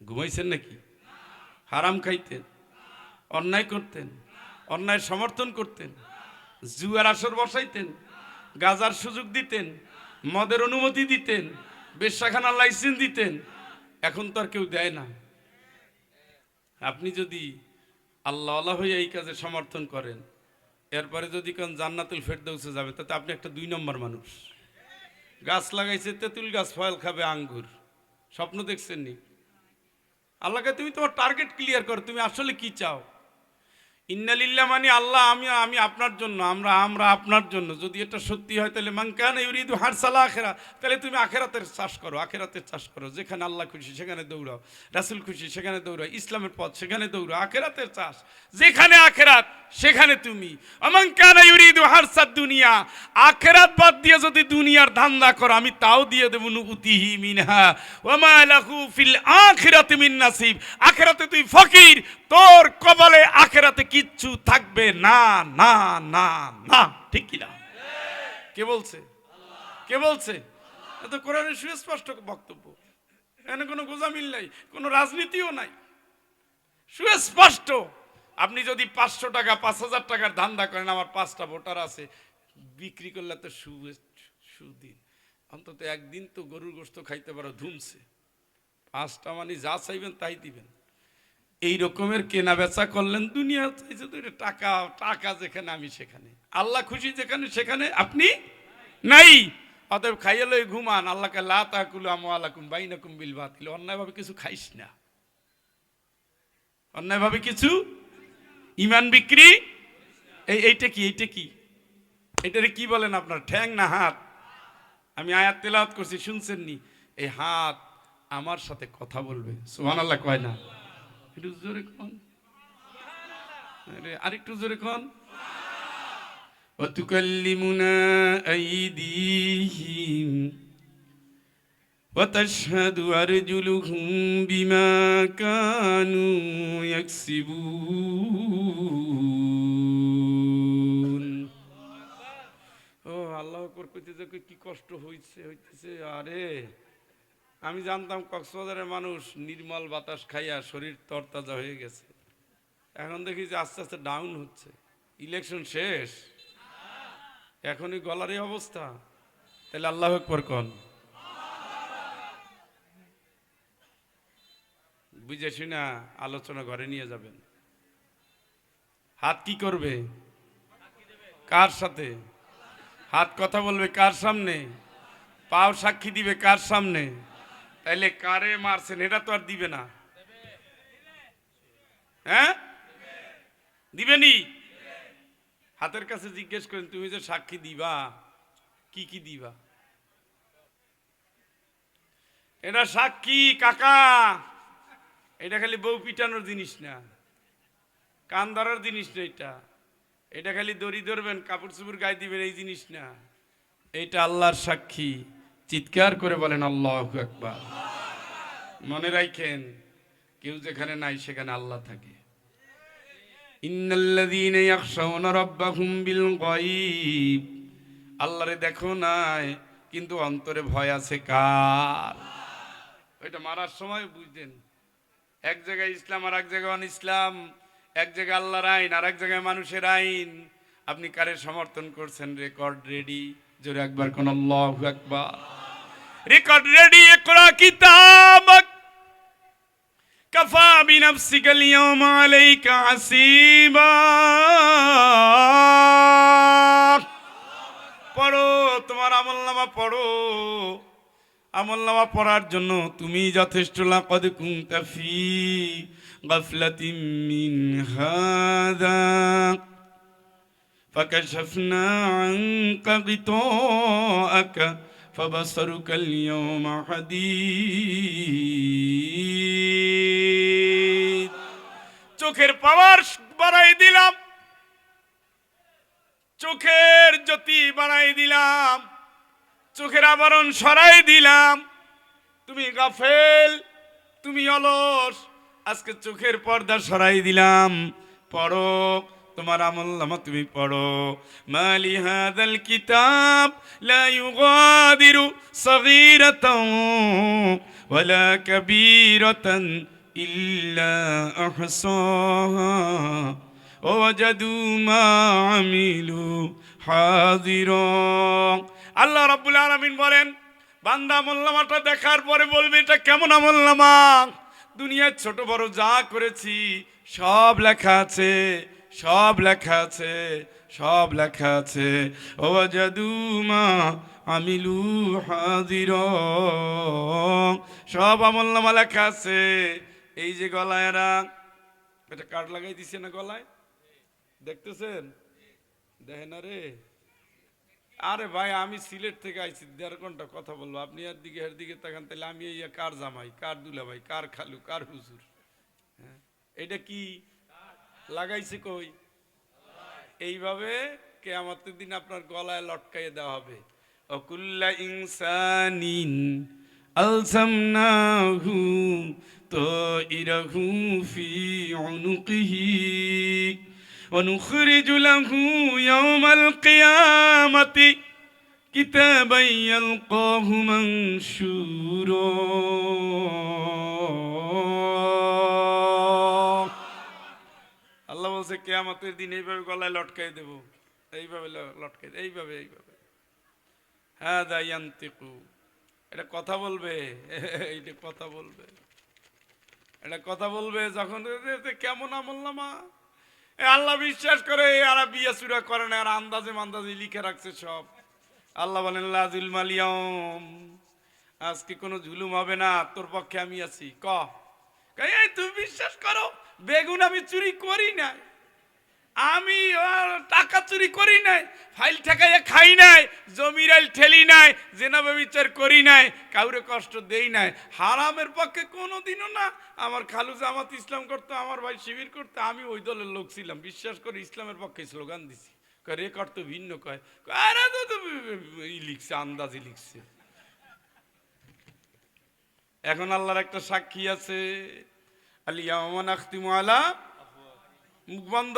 ঘুমাইছেন নাকি? হারাম খাইতেন, অন্যায় করতেন, অন্যায় সমর্থন করতেন, জুয়ার আসর বসাইতেন, গাজার সুযোগ দিতেন, মদের অনুমতি দিতেন, বেশ্যাখানার লাইসেন্স দিতেন। এখন তো আর কেউ দেয় না। আপনি যদি আল্লাহ হয়ে এই কাজে সমর্থন করেন, এরপরে যদি কোন জান্নাতুল ফেরদৌসে যাবে, তাতে আপনি একটা 2 নম্বর মানুষ। গাছ লাগাইছে তেঁতুল গাছ, ফল খাবে আঙ্গুর, স্বপ্ন দেখছেন নি? আল্লাহকে তুমি তোমার টার্গেট ক্লিয়ার করো, তুমি আসলে কি চাও। ইন্নালিল্লাহ মানে আল্লাহ, আমি আপনার জন্য, আমরা আপনার জন্য। যদি এটা সত্যি হয় তাহলে মান কানা ইউরিদু হারসাল আখিরা, তাহলে তুমি আখিরাতের চাষ করো, আখিরাতের চাষ করো। যেখানে আল্লাহ খুশি সেখানে দৌড়াও, রাসূল খুশি সেখানে দৌড়াও, ইসলামের পথ সেখানে দৌড়াও, আখিরাতের চাষ যেখানে আখিরাত সেখানে তুমি। আমান কানা ইউরিদু হারসাদ দুনিয়া, আখিরাত বাদ দিয়ে যদি দুনিয়ার ধান্দা করো, আমি তাও দিয়ে দেব নুতিহি মিনহা ওয়া মা লাহু ফিল আখিরাতি মিন নাসিব। আখিরাতে তুই ফকির, তোর কপালে আখিরাতে কিচ্ছু থাকবে না, না না না। ঠিক কি না? কে বলছে? কে বলছে? এত কোরআনের সুস্পষ্ট বক্তব্য। এখানে কোনো গোজামিল নাই, কোনো রাজনীতিও নাই, সুস্পষ্ট। আপনি যদি 500 টাকা 5000 টাকার ধান্দা করেন, আমার 5টা ভোটার আছে, বিক্রি করলে তো সুদিন অন্তত একদিন তো গরুর গোশত খাইতে পারো ধুমছে। 5টা মানে যা চাইবেন তাই দিবেন। এই রকমের কেনা বেচা করলেন, দুনিয়া চাইছে তো টাকা, টাকা যেখানে আমি সেখানে, আল্লাহ খুশি যেখানে সেখানে আপনি নাই। অতএব খাইয়ে লই ঘুমান, আল্লাহকে লা তাকুলু আমওয়ালাকুম বাইনাকুম বিল বাতিল। অন্যায়ভাবে কিছু খাইস না, অন্যায়ভাবে কিছু। ইমান বিক্রি, এইটা কি? এটারে কি বলেন আপনার? ঠ্যাং না হাত? আমি আয়াত তেলাওয়াত করছি, শুনছেন নি? এই হাত আমার সাথে কথা বলবে, সুবহানাল্লাহ কয় না? একটু জোরে কোন, আরেকটু জোরে কোন। ওয়াতুকাল্লিমুনা আইদিহিম ওয়া তাশহাদু আরজুলুহুম বিমা কানু ইয়াকসিবুন। ও আল্লাহ আকবার কইতে কি কষ্ট হইতেছে। আরে আমি জানতাম কক্সবাজারের মানুষ নির্মল বাতাস খাইয়া শরীর তরতাজা হয়ে গেছে, এখন দেখি যে আস্তে আস্তে ডাউন হচ্ছে। ইলেকশন শেষ, এখনই গলার এই অবস্থা, তাহলে আল্লাহ আকবার কোন। বুঝে শুনা আলোচনা ঘরে নিয়ে যাবেন। হাত কি করবে? কার সাথে? হাত কথা বলবে কার সামনে? পাও সাক্ষী দিবে কার সামনে? তাইলে কারে মারছেন এটা তো আর দিবে না, হ্যাঁ দিবেনি? হাতের কাছে জিজ্ঞেস করেন, তুমি যে সাক্ষী দিবা কি কি দিবা? এটা সাক্ষী কাকা, এটা খালি বউ পিটানোর জিনিস না, কান ধরার জিনিস না। এটা খালি দড়ি ধরবেন, কাপড় চুপড় গায়ে দিবেন এই জিনিস না। এটা আল্লাহর সাক্ষী। চিৎকার করে বলেন আল্লাহু আকবার। মনে রাখেন, কেউ যেখানে নাই সেখানে আল্লাহ থাকে। ইন্নাল্লাযীনা ইয়াখশাউনা রাব্বাহুম বিল গায়ব, আল্লাহরে দেখো নাই কিন্তু অন্তরে ভয় আছে কার? ওইটা মারার সময় বুঝতেন, এক জায়গায় ইসলাম আর এক জায়গায় অনিসলাম, এক জায়গায় আল্লাহর আইন আর এক জায়গায় মানুষের আইন। আপনি কারে সমর্থন করছেন? Record ready. জোরে একবার কোন আল্লাহু আকবার। রেকর্ড রেডি, ইকরা কিতাবাক কাফা বিনাফসিকা আল-ইয়াওমা আলাইকা হাসিবা। পড়ো, তোমার আমলনামা পড়ো। আমলনামা পড়ার জন্য তুমি যথেষ্ট। লাকাদ কুনতা ফি গাফলাতিন মিন হাযা ফাকাশাফনা আনকা গিতাআকা ফাবাসারুকা আল-ইয়াওমা হাদীদ। চোখের পাওয়ার বাড়াই দিলাম, চোখের জ্যোতি বাড়াই দিলাম, চোখের আবরণ সরাই দিলাম। তুমি গাফেল, তুমি অলস, আজকে চোখের পর্দা সরাই দিলাম। পড়ো, তোমার আমলনামা তুমি পড়ো। মালি হাযাল কিতাব লা ইউগাদিরু সগীরাতান ওয়ালা কাবীরাতান ইল্লা আহসাহা ওয়াজাদু মা আমিলু হাযিরা। আল্লাহ রাব্বুল আলামিন বলেন, বান্দা আমলনামাটা দেখার পরে বলবে এটা কেমন আমলনামা। দুনিয়ার ছোট বড় যা করেছি সব লেখা আছে, সব লেখা আছে, সব লেখা আছে। ওয়াজাদু মা আমিলু হাযিরা, সব আমলনামা লেখা আছে। এই যে গলায় এরা এটা কার্ড লাগাই দিছে না গলায়, দেখতেছেন? দেখেন না রে। আরে ভাই, আমি সিলেট থেকে আইছি, 1.5 ঘন্টা কথা বলবো, আপনি এর দিকে তাকান, তাহলে আমি এই কার জামাই, কার দুলা ভাই, কার খালু, কার হুজুর? হ্যাঁ, এটা কি লাগাইছে কই? এইভাবে কিয়ামতের দিন আপনার গলায় লটকাইয়ে দেওয়া হবে। অকুল্লা ইনসানিন আলসামনাহু তাইরাহু ফি উনুকিহি ونخرج له يوم القيامة كتابا يلقاه منشورا। আল্লাহ বলছে কিয়ামতের দিন এইভাবে গলায় লটকাই দেব, এইভাবে লটকাই, এইভাবে এইভাবে। হাদা ইয়ান্তিকু, এটা কথা বলবে, এইটা কথা বলবে, এটা কথা বলবে। যখন কেমন আমলনামা, আল্লাহ বিশ্বাস করে আর বিয়া চুরা করে না, আর আন্দাজে মান্দাজে লিখে রাখছে সব। আল্লাহ বলেন লা যুলমাল ইয়াউম, আজকে কোনো জুলুম হবে না, তোর পক্ষে আমি আছি। এই তুমি বিশ্বাস করো, বেগুন আমি চুরি করি নাই, আমি টাকা চুরি করি নাই, ফাইল ঠেকাইয়া খাই নাই, জমিরাইল ঠেলি নাই, জেনাবে বিচার করি নাই, কাউরে কষ্ট দেই নাই, হারামের পক্ষে কোনোদিনও না। আমার খালু জামাত ইসলাম করতো, আমার ভাই শিবির করতো, আমি ওই দলের লোক ছিলাম, বিশ্বাস করে ইসলামের পক্ষে স্লোগান দিছি। রেকর্ড তো ভিন্ন কয়, আরে তো লিখছে, আন্দাজি লিখছে। এখন আল্লাহর একটা সাক্ষী আছে, আলিয়াওমা নাখতিমু আলা, মুখ বন্ধ,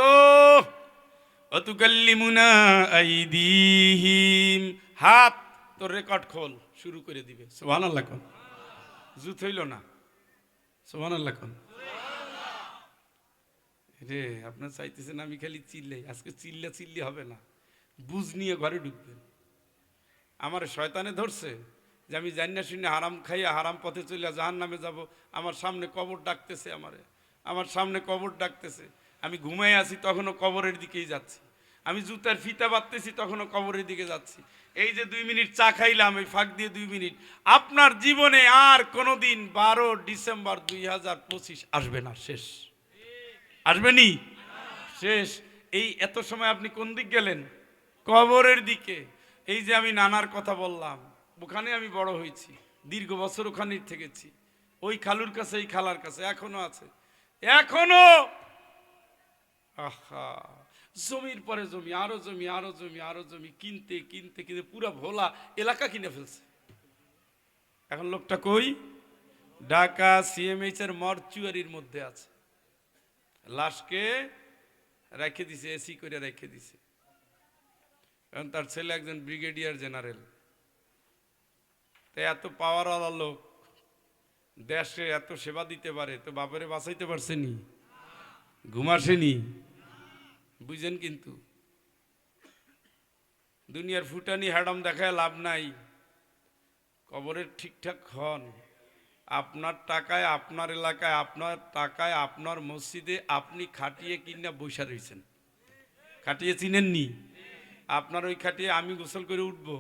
অতুকাল্লিমুনা আইদিহিম, হাত তোর রেকর্ড খোল, শুরু করে দিবে। সুবহানাল্লাহ কোন, জুত হইল না? সুবহানাল্লাহ কোন। রে আপনার চাইতেছেন আমি খালি চিল্লাই, আজকে চিল্লি হবে না, বুঝ নিয়ে ঘরে ঢুকবেন। আমার শয়তানে ধরছে যে আমি জানি না শুনে হারাম খাইয়া হারাম পথে চলে জাহান্নামে যাব। আমার সামনে কবর ডাকতেছে, আমার সামনে কবর ডাকতেছে। আমি ঘুমাই আছি তখনও কবরের দিকেই যাচ্ছি, আমি জুতার ফিতা বাঁধতেছি তখনও কবরের দিকে যাচ্ছি। এই যে 2 মিনিট চা খাইলাম, এই ফাঁক দিয়ে 2 মিনিট, আপনার জীবনে আর কোনোদিন 12 ডিসেম্বর 2025 আসবে না, শেষ। আসবেনি, শেষ। এই এত সময় আপনি কোন দিক গেলেন? কবরের দিকে। এই যে আমি নানার কথা বললাম, ওখানে আমি বড় হয়েছি, দীর্ঘ বছর ওখানেই থেকেছি, ওই খালুর কাছে, এই খালার কাছে এখনো আছে, এখনো। আহা, জমির পরে জমি, আরো জমি, আরো জমি, আরো জমি, কিনতে কিনতে কিনতে পুরা ভোলা এলাকা কিনে ফেলছে। এখন লোকটা কই? ঢাকা সিএমএইচ এর মর্চুয়ারির মধ্যে আছে, লাশকে রেখে দিছে, এসি করে রেখে দিছে। কারণ তার ছেলে একজন ব্রিগেডিয়ার জেনারেল। তাই এত পাওয়ারওয়ালা লোক, দেশে এত সেবা দিতে পারে, তো বাপরে বাঁচাইতে পারছেনি? ঘুম আসেনি? বুঝেন? কিন্তু দুনিয়ার ফুটানি হ্যাডম দেখায় লাভ নাই, কবরের ঠিকঠাক হন। আপনার টাকায়, আপনার এলাকায়, আপনার টাকায়, আপনার মসজিদে আপনি খাটিয়ে কিনা বৈশা রয়েছেন। খাটিয়ে চিনেননি? আপনার ওই খাটিয়ে আমি গোসল করে উঠবো,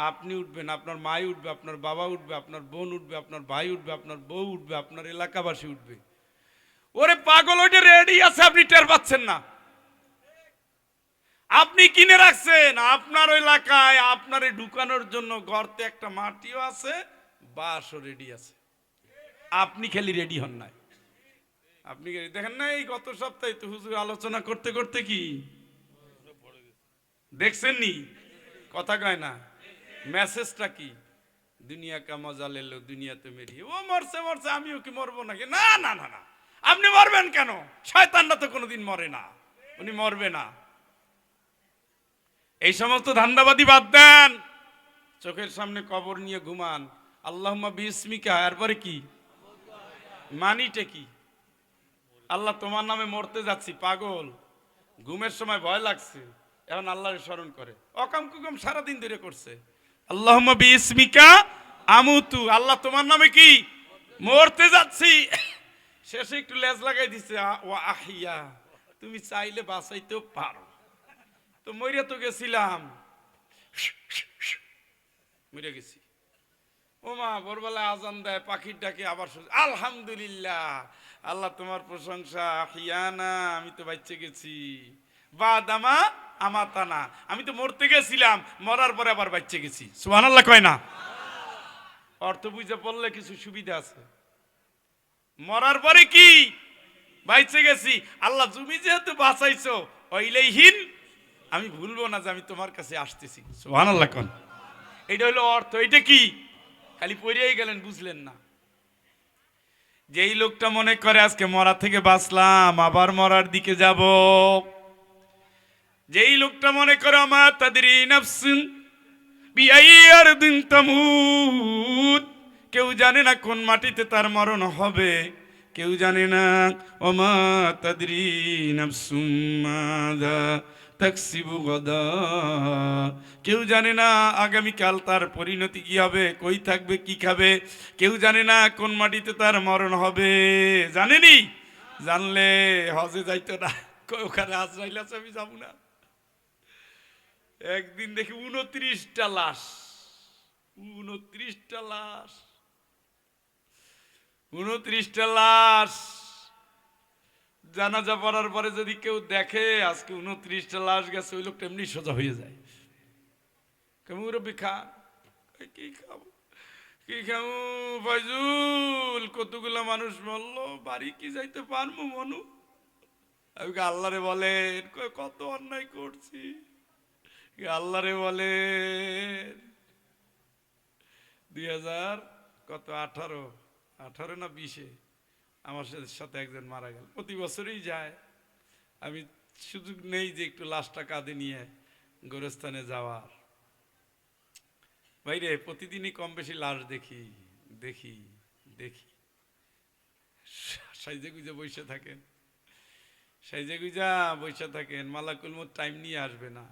আপনি উঠবেন, আপনার মাই উঠবে, আপনার বাবা উঠবে, আপনার বোন উঠবে, আপনার ভাই উঠবে, আপনার বউ উঠবে, আপনার এলাকাবাসী উঠবে। ওরে পাগল, ওইটা রেডি আছে, আপনি টের পাচ্ছেন না। আপনি কিনে রাখছেন আপনার এলাকায়, আপনার ঢুকানোর জন্য গর্তে একটা মাটিও আছে, বাসও রেডি আছে, আপনি খালি রেডি হন নাই। আপনি দেখেন না, এই গত সপ্তাহে তো হুজুর আলোচনা করতে করতে কি দেখছেন নি? কথা কয় না, মেসেজটা কি? দুনিয়া কা মজা লেলো দুনিয়াতে মেরি, ও মরছে মরছে, আমিও কি মরবো নাকি? না না না না, আপনি মরবেন কেন? শয়তানরা তো কোনোদিন মরে না, উনি মরবে না। এই সমস্ত ধান্দাবাদী বাদ দেন, চোখের সামনে কবর নিয়ে ঘুমান। আল্লাহুম্মা বিসমিকা, এরপরে কি মানিটা কি? আল্লাহ তোমার নামে মরতে যাচ্ছি। পাগল, ঘুমের সময় ভয় লাগছে, এখন আল্লাহর স্মরণ করে, অকাম কুকাম সারাদিন ধরে করছে। আল্লাহুম্মা বিসমিকা আমুতু, আল্লাহ তোমার নামে কি মরতে যাচ্ছি। শেষে একটু লেজ লাগাই দিছে, ওয়া আহিয়া, তুমি চাইলে বাঁচাইতেও পারো। তো মইরা তো গেছিলাম, মরে গেছি। ও মা, ভোরবেলা আজান দেয়, পাখির ডাকে আবার আলহামদুলিল্লাহ, আল্লাহ তোমার প্রশংসা। হিয়ানা, আমি তো বাচ্চা গেছি। বা দামা আমাতানা, আমি তো মরতে গেছিলাম, মরার পরে আবার বাচ্চা গেছি। সুবহানাল্লাহ কয় না? অর্থ বুঝে পড়লে কিছু সুবিধা আছে। মরার পরে কি বাইচে গেছি, আল্লাহ তুমি যেহেতু বাঁচাইছো, ওইলেহীন আমি ভুলবো না যে আমি তোমার কাছে আসতেছি। সুবহানাল্লাহ কোন, এটা হলো অর্থ। এটা কি খালি পড়েই গেলেন, বুঝলেন না? যেই লোকটা মনে করে আজকে মরা থেকে বাঁচলাম, আবার মরার দিকে যাব, যেই লোকটা মনে করে আমা তাদরি নাফসুন বিআই আরদিন তামুত, কেউ জানে না কোন মাটিতে তার মরণ হবে, কেউ জানে না। ওমা তাদরি নাফসুম মাযা তাকসিবু গাদা, কেউ জানে না আগামীকাল তার পরিণতি কি হবে, কই থাকবে, কি খাবে, কেউ জানে না কোন মাটিতে তার মরণ হবে। জানেনি? জানলে হজে যাইতো না, ওখানে আজরাইল আছে, আমি যাবো না। একদিন দেখি 29টা লাশ, 29টা লাশ, 29টা লাশ। জানাজা পড়ার পরে যদি কেউ দেখে আজকে 29টা লাশ গেছে, ওই লোকটা এমনি সোজা হয়ে যায়। মুরব্বি খা, কি খাবো, কি খাবো ফয়জুল, কতগুলা মানুষ মরলো, বাড়ি কি যাইতে পারবো মনু? আমি আল্লাহরে বলে কত অন্যায় করছি, আল্লাহরে বলে 2018 না 20-এ আমার সাথে একজন মারা গেল। প্রতি বছরই যায়, আমি সুযোগ নেই যে একটু লাশটা কাঁধে নিয়ে গোরস্থানে যাওয়ার। ভাইরে, প্রতিদিনই কম বেশি লাশ দেখি দেখি দেখি। সাইজে গুজে বসে থাকেন, সাইজে গুজা বসে থাকেন, মালাকুল মউত টাইম নিয়ে আসবে না,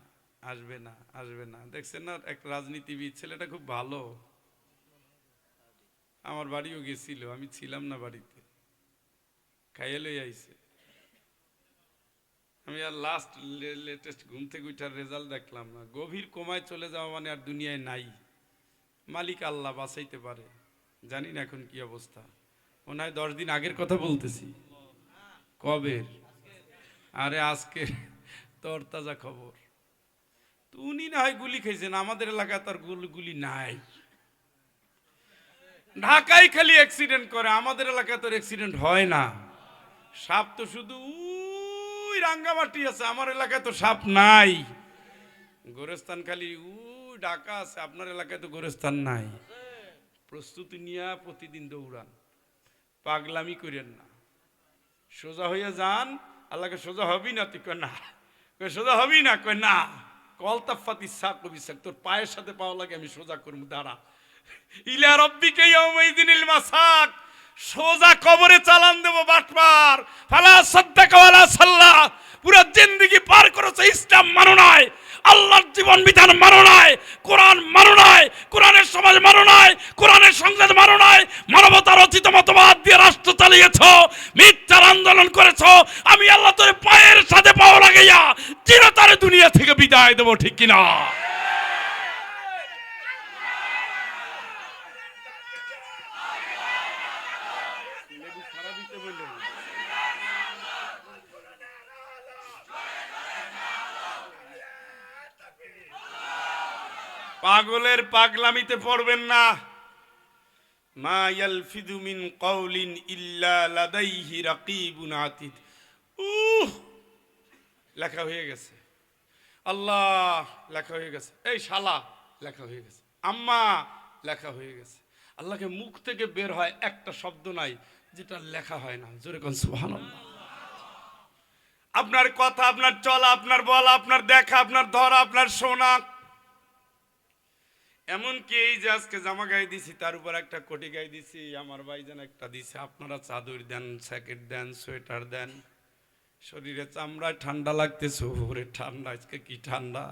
আসবে না, আসবে না। দেখছেন না, এক রাজনীতিবিদ, ছেলেটা খুব ভালো, আমার বাড়িও গেছিল, আমি ছিলাম না বাড়িতে, খাইয়ে লই আইছে। আমি আর লাস্ট লেটেস্ট ঘুম থেকে উঠার রেজাল্ট দেখলাম না। গভীর কোমায় চলে যাওয়া মানে আর দুনিয়ায় নাই, মালিক আল্লাহ বাঁচাইতে পারে। জানি না এখন কি অবস্থা, মনে হয় 10 দিন আগের কথা বলতেছি। কবের? আরে আজকে তরতাজা খবর। তো উনি না হয় গুলি খেয়েছেন, আমাদের এলাকায় তার গুলি নাই। ঢাকায় খালি অ্যাক্সিডেন্ট করে, আমাদের এলাকায় তোর অ্যাক্সিডেন্ট হয় না। সাপ তো শুধু উই রাঙ্গামাটি আছে, আমার এলাকায় তো সাপ নাই। গোরস্থান খালি উই ঢাকা আছে, আপনার এলাকায় তো গোরস্থান নাই। প্রস্তুতি নিয়ে প্রতিদিন দৌড়ান, পাগলামি করেন না, সোজা হয়ে যান। আল্লাহকে সোজা হবি না? তুই কয় না, সোজা হবি না? কয় না। কলতাফাতি সাক কবি সাক, তোর পায়ের সাথে পাওয়া লাগে, আমি সোজা করবো, দাঁড়া। ইলা রব্বিকা ইয়াউমাইযিনিল মাসাক, সোজা কবরে চালান দেব বাটপার। ফালা সাদ্দাকা ওয়ালা সাল্লা, পুরো জিন্দেগি পার করেছে, ইসলাম মানো নাই, আল্লাহর জীবন বিধান মানো নাই, কোরআন মানো নাই, কোরআনের সমাজ মানো নাই, কোরআনের সংসদ মানো নাই, মানবতা রচিত মতবাদ দিয়ে রাষ্ট্র চালিয়েছ, মিথ্যার আন্দোলন করেছ, আমি আল্লাহ তোর পায়ের সাথে পাও লাগাইয়া চিরতরে দুনিয়া থেকে বিদায় দেবো, ঠিক কিনা? পাগলের পাগলামিতে পড়বেন না। মা ইয়ালফিদু মিন কাউলিন ইল্লা লাদাইহি রাকিবুন আতীদ। লেখা হয়ে গেছে, আল্লাহ লেখা হয়ে গেছে, এই শালা লেখা হয়ে গেছে, আম্মা লেখা হয়ে গেছে। আল্লাহকে মুখ থেকে বের হয় একটা শব্দ নাই যেটা লেখা হয় না। জোরে কোন সুবহানাল্লাহ। আপনার কথা, আপনার চলা, আপনার বলা, আপনার দেখা, আপনার ধরা, আপনার শোনা, এমনকি এই যে আজকে জামা গায়ে দিছি তার উপর একটা কোটি গায়ে দিছি, আমার ভাইজান একটা দিছে, আপনারা চাদর দেন, জ্যাকেট দেন, সোয়েটার দেন, শরীরে চামড়ায় ঠান্ডা লাগতেছে, ওরে ঠান্ডা, আজকে কি ঠান্ডা,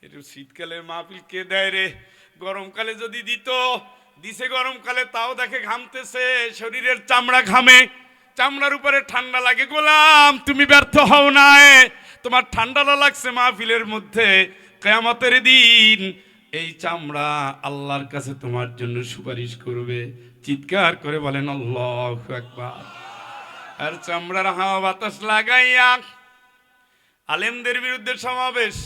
একটু শীতকালের মাহফিল কে দেয় রে? গরমকালে যদি দিত, দিছে গরমকালে, তাও দেখে ঘামতেছে, শরীরের চামড়া ঘামে, চামড়ার উপরে ঠান্ডা লাগে। গোলাম তুমি ব্যর্থ হও না, তোমার ঠান্ডা লাগছে মাহফিলের মধ্যে, কিয়ামতের দিন এই চামড়া আল্লাহর কাছে তোমার জন্য সুপারিশ করবে। চিৎকার করে বলেন আল্লাহু আকবার। আর চামড়ার হাওয়া বাতাস লাগাইয়া আলেমদের বিরুদ্ধে সমাবেশ,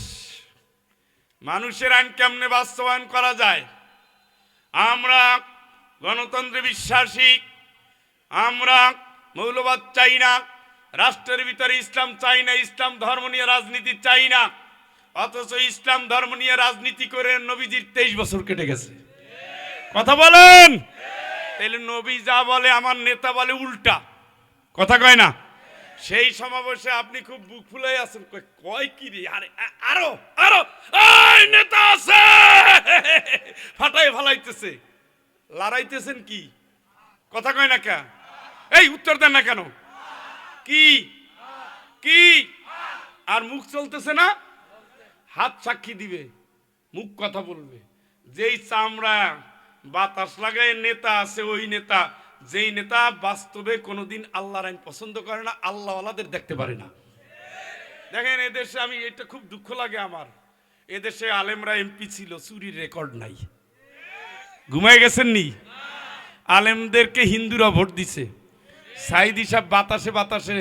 মানুষের আইন কেমনে বাস্তবায়ন করা যায়? আমরা গণতন্ত্রে বিশ্বাসী, আমরা মৌলবাদ চাই না, রাষ্ট্রের ভিতরে ইসলাম চাই না, ইসলাম ধর্ম নিয়ে রাজনীতি চাই না, অথচ ইসলাম ধর্ম নিয়ে রাজনীতি করে নবীজির 23 বছর কেটে গেছে। কথা বলেন। তাহলে নবী যা বলে আমার নেতা বলে উল্টা, কথা কয় না? সেই সমাবেশে আপনি খুব বুক ফুলাই আছেন, কয় কি রে, আরে আরো আরো এই নেতা আছে, ফাটাই ফালাইতেছে, লড়াইতেছেন কি? কথা কয় না কে? এই উত্তর দেন না কেন? কি কি? আর মুখ চলতেছে না, হাত সাক্ষী দিবে, মুখ কথা বলবে। যেই চামড়া বাতাস লাগায় নেতা আছে, ওই নেতা, যেই নেতা বাস্তবে কোনোদিন আল্লাহর আইন পছন্দ করে না, আল্লাহওয়ালাদের দেখতে পারে না। দেখেন এদেশে, আমি এটা খুব দুঃখ লাগে আমার, এদেশে আলেমরা এমপি ছিল, চুরির রেকর্ড নাই। ঘুমাই গেছেন নি? আলেমদেরকে হিন্দুরা ভোট দিছে, সাইদি সাহেব বাতাসে বাতাসে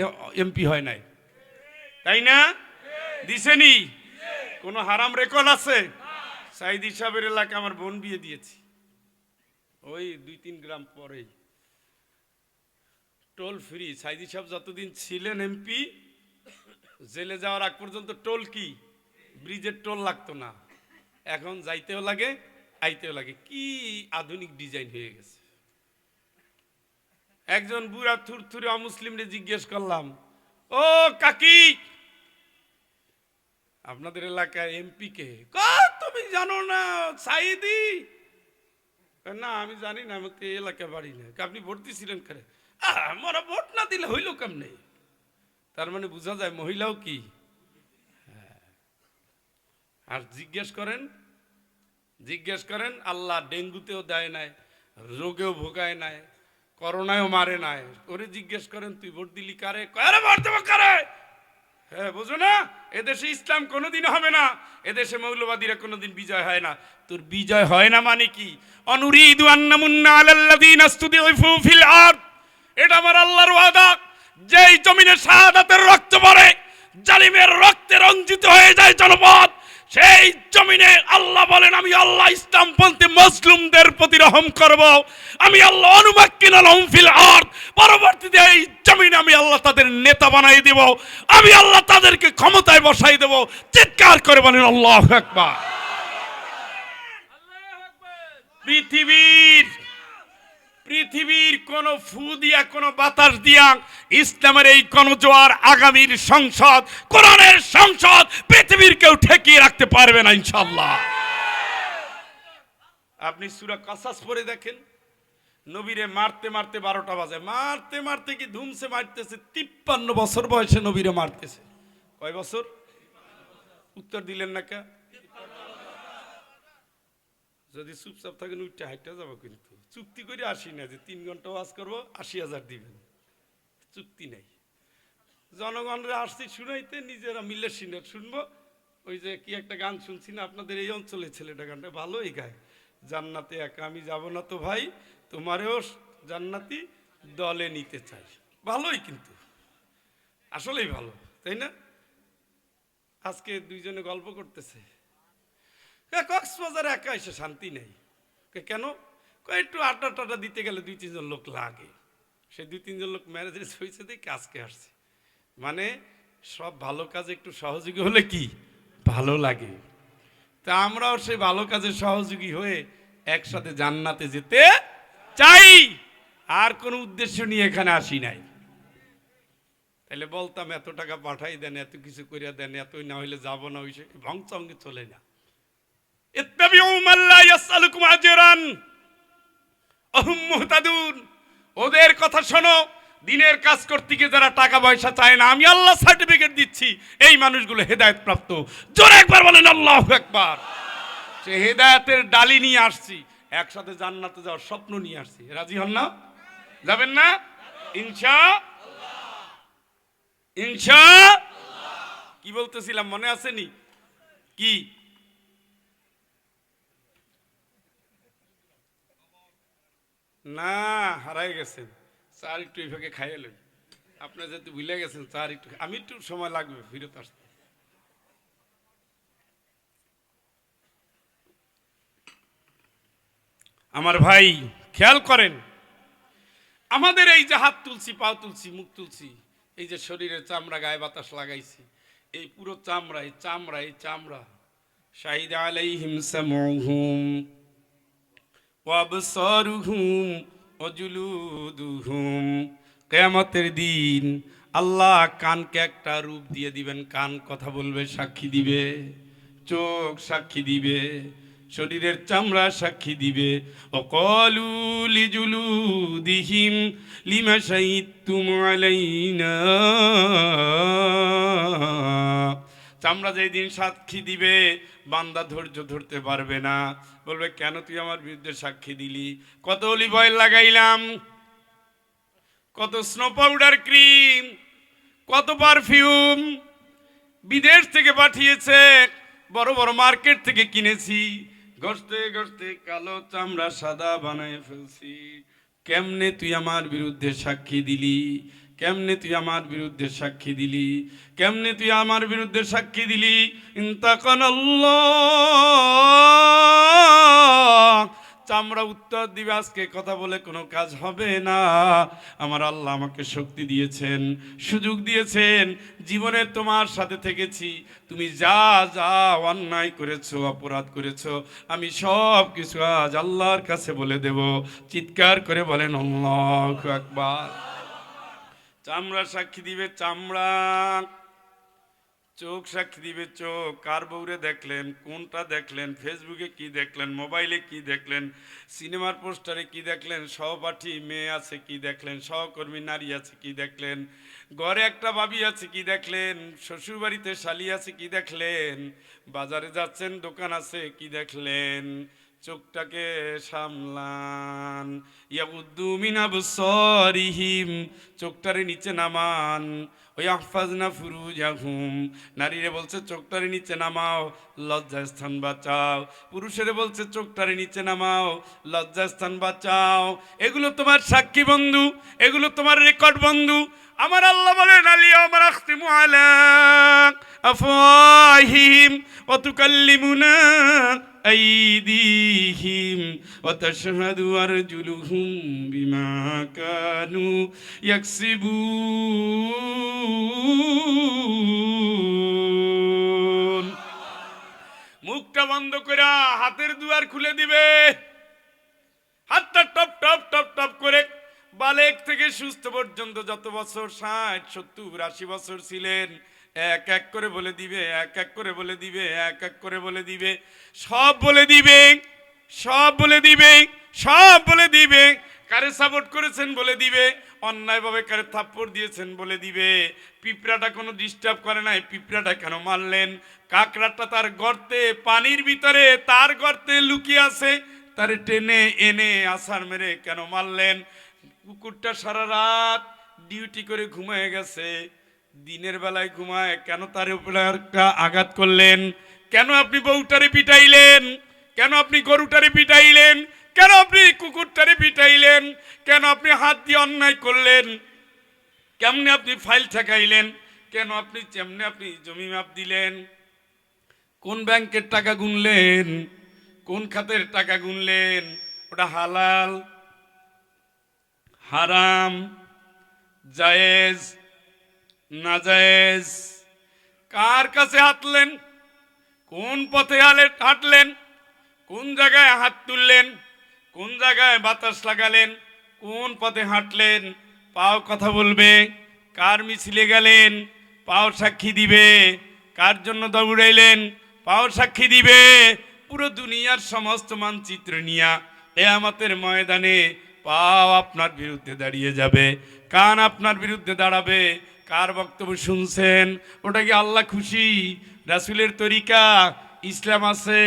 এমপি হয় নাই, তাই না? দিছেনি? কোন হারাম রেকর্ড আছে? সাইদি সাহেবের এলাকা আমার বোন বিয়ে দিয়েছি, ওই 2-3 গ্রাম পরেই টোল ফ্রি। সাইদি সাহেব যতদিন ছিলেন এমপি, জেলে যাওয়ার আগ পর্যন্ত টোল কি, ব্রিজের টোল লাগতো না, এখন যাইতেও লাগে আইতেও লাগে। কি আধুনিক ডিজাইন হয়ে গেছে। একজন বুড়া থুরথুরে অমুসলিমরে জিজ্ঞেস করলাম, ও কাকি, আপনাদের এলাকায় এমপি কে? তুমি জানো না সাইদি? না আমি জানি না, আমাকে এলাকায় বাড়ি না। আপনি ভোট দিয়েছিলেন করে? আমরা ভোট না দিলে হইল কেমনে? তার মানে বোঝা যায় মহিলাও কি। আর জিজ্ঞেস করেন আল্লাহ ডেঙ্গুতেও দেয় নাই, রোগেও ভোগায় নাই, করোনায়ও মারে নাই, ওরে জিজ্ঞেস করেন তুই ভোট দিলি কারে? কারে ভোট দেবো কারে? হ্যাঁ বুঝো না, এদেশে ইসলাম কোনোদিন হবে না, এদেশে মৌলবাদীরা কোনোদিন বিজয় হয় না। তোর বিজয় হয় না মানে কি? অনুরিদু আন্নামুন্না আলাল্লাযীনা ইসতুদিফু ফিল আরদ, এটা আমার আল্লাহর ওয়াদা। যেই জমিনে শাহাদাতের রক্ত পড়ে, জালিমের রক্তে রঞ্জিত হয়ে যায় জনপদ, সেই জমিনে আল্লাহ বলেন আমি আল্লাহ ইসলামপন্থী মুসলিমদের প্রতি রহম করব। আমি আল্লাহ অনুমাক্কিন লাহুম ফিল আরদ, পরবর্তীতে এই জমিনে আমি আল্লাহ তাদের নেতা বানাই দেব, আমি আল্লাহ তাদেরকে ক্ষমতায় বসাই দেব। চিৎকার করে বলেন আল্লাহু আকবার। পৃথিবীর কোন ফু দিয়া, কোন বাতাস দিয়া ইসলামের এই গণজোয়ার, আগামীর সংসদ, কোরআনের সংসদ, পৃথিবীর কেউ ঠেকিয়ে রাখতে পারবে না ইনশাআল্লাহ। আপনি সূরা কাসাস পড়ে দেখেন, নবীরে মারতে মারতে 12টা বাজে, মারতে মারতে কি ধুমসে মারতেছে, 53 বছর বয়সে নবীরে মারতেছে। কয় বছর? উত্তর দিলেন না কে? যদি চুপচাপ থাকেন উঠতে হাইটটা যাবো, কিন্তু চুক্তি করে আসি না যে 3 ঘন্টা ওয়াজ করবো 80,000 দিবেন, চুক্তি নেই। জনগণরা আসছি শুনাইতে, নিজেরা মিলে শুনবো। ওই যে কি একটা গান শুনছি না আপনাদের এই অঞ্চলে, ছেলেটা গানটা ভালোই গায়, জান্নাতে একা আমি যাব না তো ভাই, তোমারেও জান্নাতি দলে নিতে চাই। ভালোই, কিন্তু আসলেই ভালো, তাই না? আজকে দুইজনে গল্প করতেছে, কক্সবাজারে একা এসে শান্তি নেই। কেন? একটু আড্ডা টাড্ডা দিতে গেলে 2-3 জন লোক লাগে। সে 2-3 জন লোক ম্যারেজ হয়েছে দেখে আজকে আসছে। মানে সব ভালো কাজে একটু সহযোগী হলে কি ভালো লাগে। তা আমরাও সেই ভালো কাজের সহযোগী হয়ে একসাথে জান্নাতে যেতে চাই, আর কোনো উদ্দেশ্য নিয়ে এখানে আসি নাই। তাহলে বলতাম এত টাকা পাঠাই দেন, এত কিছু করিয়া দেন, এতই না হইলে যাব না, ওই ভংসঙ্গে চলে না। ওদের কথা শোনো। দিনের কাজ করতে গিয়ে যারা টাকা পয়সা চায় না, আমি আল্লাহ সার্টিফিকেট দিচ্ছি এই মানুষগুলো হেদায়েত প্রাপ্ত। জোরে একবার বলেন আল্লাহু আকবার। সে হেদায়েতের ডালি নিয়ে আসছি, একসাথে জান্নাতে যাওয়ার স্বপ্ন নিয়ে আসছি। রাজি হন না? যাবেন না? ইনশাআল্লাহ। কি বলতেছিলাম মনে আসেনি? কি না, হারাই গেছেন। চার একটু এইভাবে খাইয়ে লই। আপনার যেহেতু ভুলে গেছেন, চার একটু, আমি একটু সময় লাগবে ফিরত আসতে। আমার ভাই খেয়াল করেন, আমাদের এই যে হাত তুলছি, পা তুলছি, মুখ তুলছি, এই যে শরীরের চামড়া, গায়ে বাতাস লাগাইছি, এই পুরো চামড়া, এই চামড়া শাহিদ আলাইহিম সামউহুম ওয়া আবসারুহুম ওয়া জুলুদুহুম। কিয়ামতের দিন আল্লাহ কানকে একটা রূপ দিয়ে দিবেন। কান কথা বলবে, সাক্ষী দিবে, চোখ সাক্ষী দিবে, শরীরের চামড়া সাক্ষী দিবে। ওয়াকালু লিজুলুদিহিম লিমা শাহিদতুম আলাইনা। চামড়া যেই দিন সাক্ষী দিবে, বান্দা ধৈর্য ধরতে পারবে না, বলবে কেন তুই আমার বিরুদ্ধে সাক্ষী দিলি? কত অলিভ অয়েল লাগাইলাম, কত স্নো পাউডার ক্রিম, কত পারফিউম বিদেশ থেকে পাঠিয়েছে, বড় বড় মার্কেট থেকে কিনেছি, ঘষতে ঘষতে কালো চামড়া সাদা বানায় ফেলছি। কেমনে তুই আমার বিরুদ্ধে সাক্ষী দিলি? কেমনে তুই আমার বিরুদ্ধে সাক্ষী দিলি? কেমনে তুই আমার বিরুদ্ধে সাক্ষী দিলি? ইনতাকানাল্লাহ। চামড়া উত্তর দিবে, আজকে কথা বলে কোনো কাজ হবে না। আমার আল্লাহ আমাকে শক্তি দিয়েছেন, সুযোগ দিয়েছেন, জীবনে তোমার সাথে থেকেছি, তুমি যা যা অন্যায় করেছো, অপরাধ করেছো, আমি সব কিছু আজ আল্লাহর কাছে বলে দেব। চিৎকার করে বলেন আল্লাহু আকবার। চামড়া সাক্ষী দিবে চামড়া, চোখ সাক্ষী দিবে চোখ। কার বউরে দেখলেন, কোনটা দেখলেন, ফেসবুকে কি দেখলেন, মোবাইলে কি দেখলেন, সিনেমার পোস্টারে কি দেখলেন, সহপাঠী মেয়ে আছে কি দেখলেন, সহকর্মী নারী আছে কি দেখলেন, ঘরে একটা ভাবি আছে কি দেখলেন, শ্বশুর বাড়িতে শালি আছে কি দেখলেন, বাজারে যাচ্ছেন দোকান আছে কি দেখলেন। চোখটাকে সামলান। ইয়াগুদ্দু মিন আবসারিহিম, চোখটারে নিচে নামান। ওয়াহফাজনা ফুরুজাহুম, নারীরে বলছে চোখটারে নিচে নামাও, লজ্জাস্থান বাঁচাও। পুরুষেরে বলছে চোখটারে নিচে নামাও, লজ্জাস্থান বাঁচাও। এগুলো তোমার সাক্ষী বন্ধু, এগুলো তোমার রেকর্ড বন্ধু। আমার আল্লাহ বলেন আলিয়াউমা নাখতিমু আলা আফওয়াহিহিম ওয়া তুকাল্লিমুনা আইদিহিম ওয়া তাশহাদু আরজুলুহুম বিমা কানু ইয়াকসিবুন। মুখটা বন্ধ করে হাতের দুয়ার খুলে দিবে। হাতটা টপ টপ টপ টপ করে বালেক থেকে সুস্থ পর্যন্ত যত বছর 60, 70, 80 বছর ছিলেন, এক এক করে বলে দিবে, এক এক করে বলে দিবে, এক এক করে বলে দিবে, সব বলে দিবে। সব বলে দিবে, সব বলে দিবে। কারে সাপোর্ট করেছেন বলে দিবে, অন্যায়ভাবে কারে থাপ্পড় দিয়েছেন বলে দিবে। পিঁপড়াটা কোনো ডিস্টার্ব করে নাই, পিঁপড়াটা কেন মারলেন? কাকড়াটা তার গর্তে, পানির ভিতরে তার গর্তে লুকিয়ে আছে, তারে টেনে এনে আছাড় মেরে কেন মারলেন? কুকুরটা সারা রাত ডিউটি করে ঘুমিয়ে গেছে, দিনের বেলায় ঘুমায়, কেন তার উপরে একটা আঘাত করলেন? কেন আপনি বউটারে পিটাইলেন? কেন আপনি গরুটারে পিটাইলেন? কেন আপনি কুকুরটারে পিটাইলেন? কেন আপনি হাত দিয়ে অন্যায় করলেন? কেমনে আপনি ফাইল ঠেকাইলেন? কেন আপনি যেমনে আপনি জমি মাপ দিলেন? কোন ব্যাংকের টাকা গুনলেন? কোন খাতের টাকা গুনলেন? ওটা হালাল, হারাম, জায়েজ, নাজায়েজ? কার কাছে হাঁটলেন? কোন পথে হাঁটলেন? কোন জায়গায় হাত তুললেন? কোন জায়গায় বাতাস লাগালেন? কোন পথে হাঁটলেন? পাও কথা বলবে। কার মিছিলে গেলেন? পাও সাক্ষী দিবে। কার জন্য দৌড়াইলেন? পাও সাক্ষী দিবে। পুরো দুনিয়ার সমস্ত মানচিত্র নিয়া কিয়ামতের ময়দানে পাও আপনার বিরুদ্ধে দাঁড়িয়ে যাবে, কান আপনার বিরুদ্ধে দাঁড়াবে। কার বক্তব্য শুনছেন? ওটা কি আল্লাহ খুশি, রাসূলের তরিকা, ইসলাম আছে?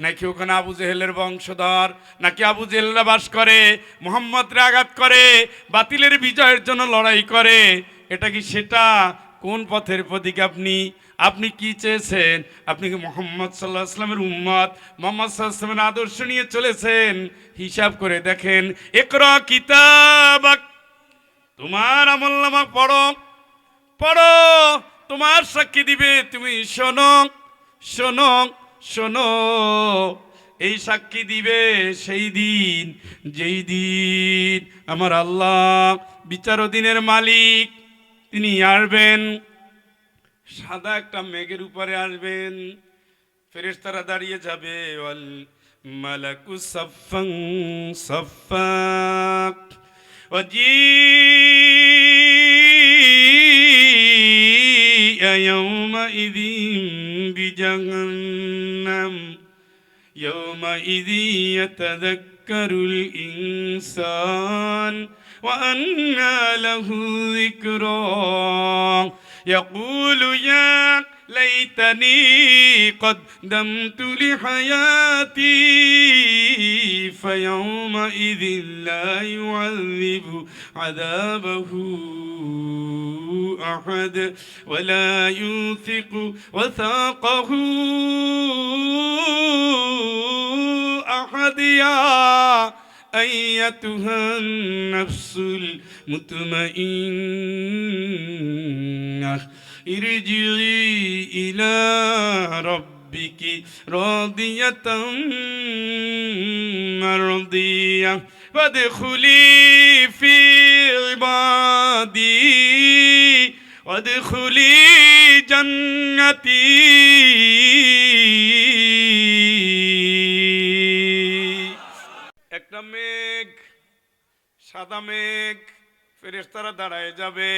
নাকি ওখানে আবু জেহেলের বংশধর, নাকি আবু জেহেলরা বাস করে, মুহাম্মদরে আঘাত করে, বাতিলের বিজয়ের জন্য লড়াই করে? এটা কি সেটা? কোন পথের প্রতীক আপনি? আপনি কি চেয়েছেন? আপনি কি মোহাম্মদ সাল্লাহ আসলামের উম্মত, মোহাম্মদ সাল্লাহ আসলামের আদর্শ নিয়ে চলেছেন? হিসাব করে দেখেন। ইকরা কিতাবাক, তোমার আমলনামা পড়ো, পড়ো, তোমার সাক্ষী দিবে। তুমি শোনো, শোনো, শোনো। এই সাক্ষী দিবে সেই দিন, যেই দিন আমার আল্লাহ বিচার দিনের মালিক, তিনি আসবেন। সাদা একটা মেঘের উপরে আসবেন, ফেরেশতারা দাঁড়িয়ে যাবে। ওয়াল মালাকু সাফফান সাফফা ওয়াজিআ ইয়াওমাইযিন বিজাহান্নাম ইয়াওমাইযিন ইয়াতাযাক্কারুল ইনসান ওয়া আন্না লাহু যিকরা يقول يا ليتني قدمت لحياتي فيومئذ لا يعذب عذابه أحد ولا يوثق وثاقه أحد يا أيتها النفس المطمئنة ارجعي إلى ربك راضية مرضية فادخلي في عبادي وادخلي جنتي। একটা মেঘ, সাদা মেঘ, ফেরেশতারা দাঁড়ায় যাবে।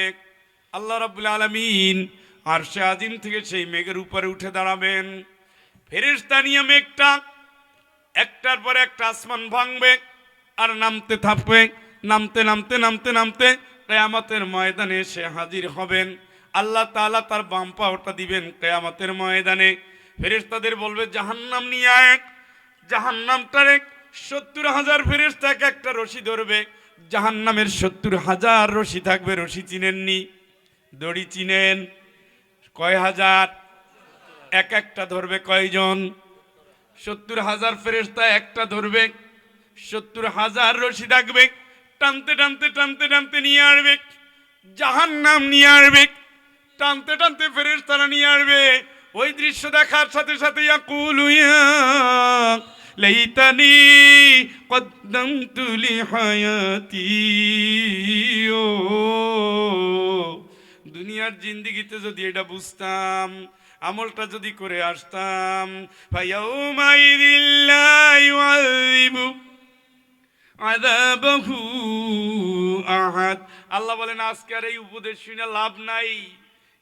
আল্লাহ রাব্বুল আলামিন আরশে আজিম থেকে সেই মেঘের উপরে উঠে দাঁড়াবেন। ফেরেশতা নিয়ে মেঘটা একটার পর একটা আসমান ভাঙবে আর নামতে থাকবে, নামতে নামতে নামতে নামতে কিয়ামতের ময়দানে এসে হাজির হবেন। আল্লাহ তাআলা তার বাম পাওটা দিবেন কিয়ামতের ময়দানে। ফেরেশতাদের বলবে জাহান্নাম নিয়ে আয়। জাহান্নামটারে 70,000 ফেরেশতা একটা রশি ধরবে। জাহান্নামের 70,000 রশি থাকবে। রশি চিনেননি? দড়ি চিনেন? কয় হাজার? এক একটা ধরবে কয়জন? 70,000 ফেরেশতা একটা ধরবে, 70,000 রশি থাকবে। টানতে টানতে টানতে টানতে নিয়ে আসবে, জাহান্নাম নিয়ে আসবে। টানতে টানতে ফেরেশতারা নিয়ে আসবে। ওই দৃশ্য দেখার সাথে সাথে ইয়াকুলু ইয়া লাইতানি কদ্দামতু লিহায়াতি। ও দুনিয়ার জিন্দেগিতে যদি এটা বুঝতাম, আমলটা যদি করে আসতাম। ফায়াউমাইযিল লা ইউআযিবু আযাবাহু আহাদ। আল্লাহ বলেন আজকে আর এই উপদেশ শুনে লাভ নাই,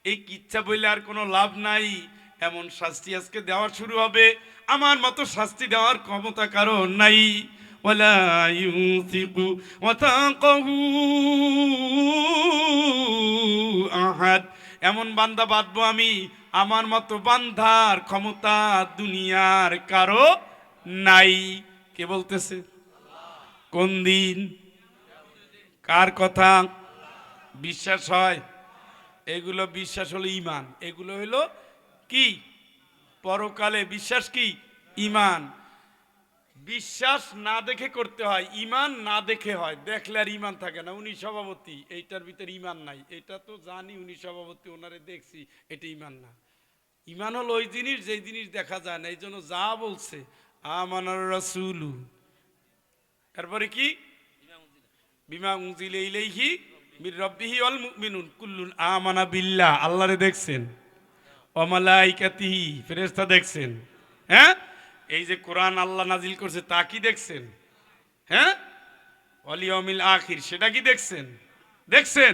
এই কিচ্ছা বললে আর কোনো লাভ নাই। এমন শাস্তি আজকে দেওয়া শুরু হবে, আমার মতো শাস্তি দেওয়ার ক্ষমতা কারো নাই। ওয়ালা ইউসিকু ওয়াতাকাহু আহাদ, এমন বান্দা বাঁধবো আমি, আমার মতো বান্ধার ক্ষমতা দুনিয়ার কারো নাই। কে বলতেছে? কোন দিন? কার কথা বিশ্বাস হয়? এগুলো বিশ্বাস হলো ইমান, এগুলো হলো কি? পরকালে বিশ্বাস কি? ইমান। বিশ্বাস না দেখে করতে হয়, ইমান না দেখে হয়। দেখলে আর ইমান থাকে না। উনি সভাপতি, এইটার ভিতরে ইমান নাই, এটা তো জানি উনি সভাপতি, ওনারে দেখছি, এটা ইমান না। ইমান হলো ওই জিনিস যেই জিনিস দেখা যায় না। এই জন্য যা বলছে আমানার রাসূলু, তারপরে কি? বিমা উনজিলা ইলাইহি মির রাব্বিহি ওয়াল মুমিনুন কুল্লুন আমানা বিল্লাহ, আল্লাহরে দেখছেন, ওয়া মালাইকাতিহি, ফেরেশতা দেখছেন, হ্যাঁ? এই যে কোরআন আল্লাহ নাজিল করছে তা কি দেখছেন? হ্যাঁ, ওয়াল ইয়াউমিল আখির, সেটা কি দেখছেন? দেখছেন?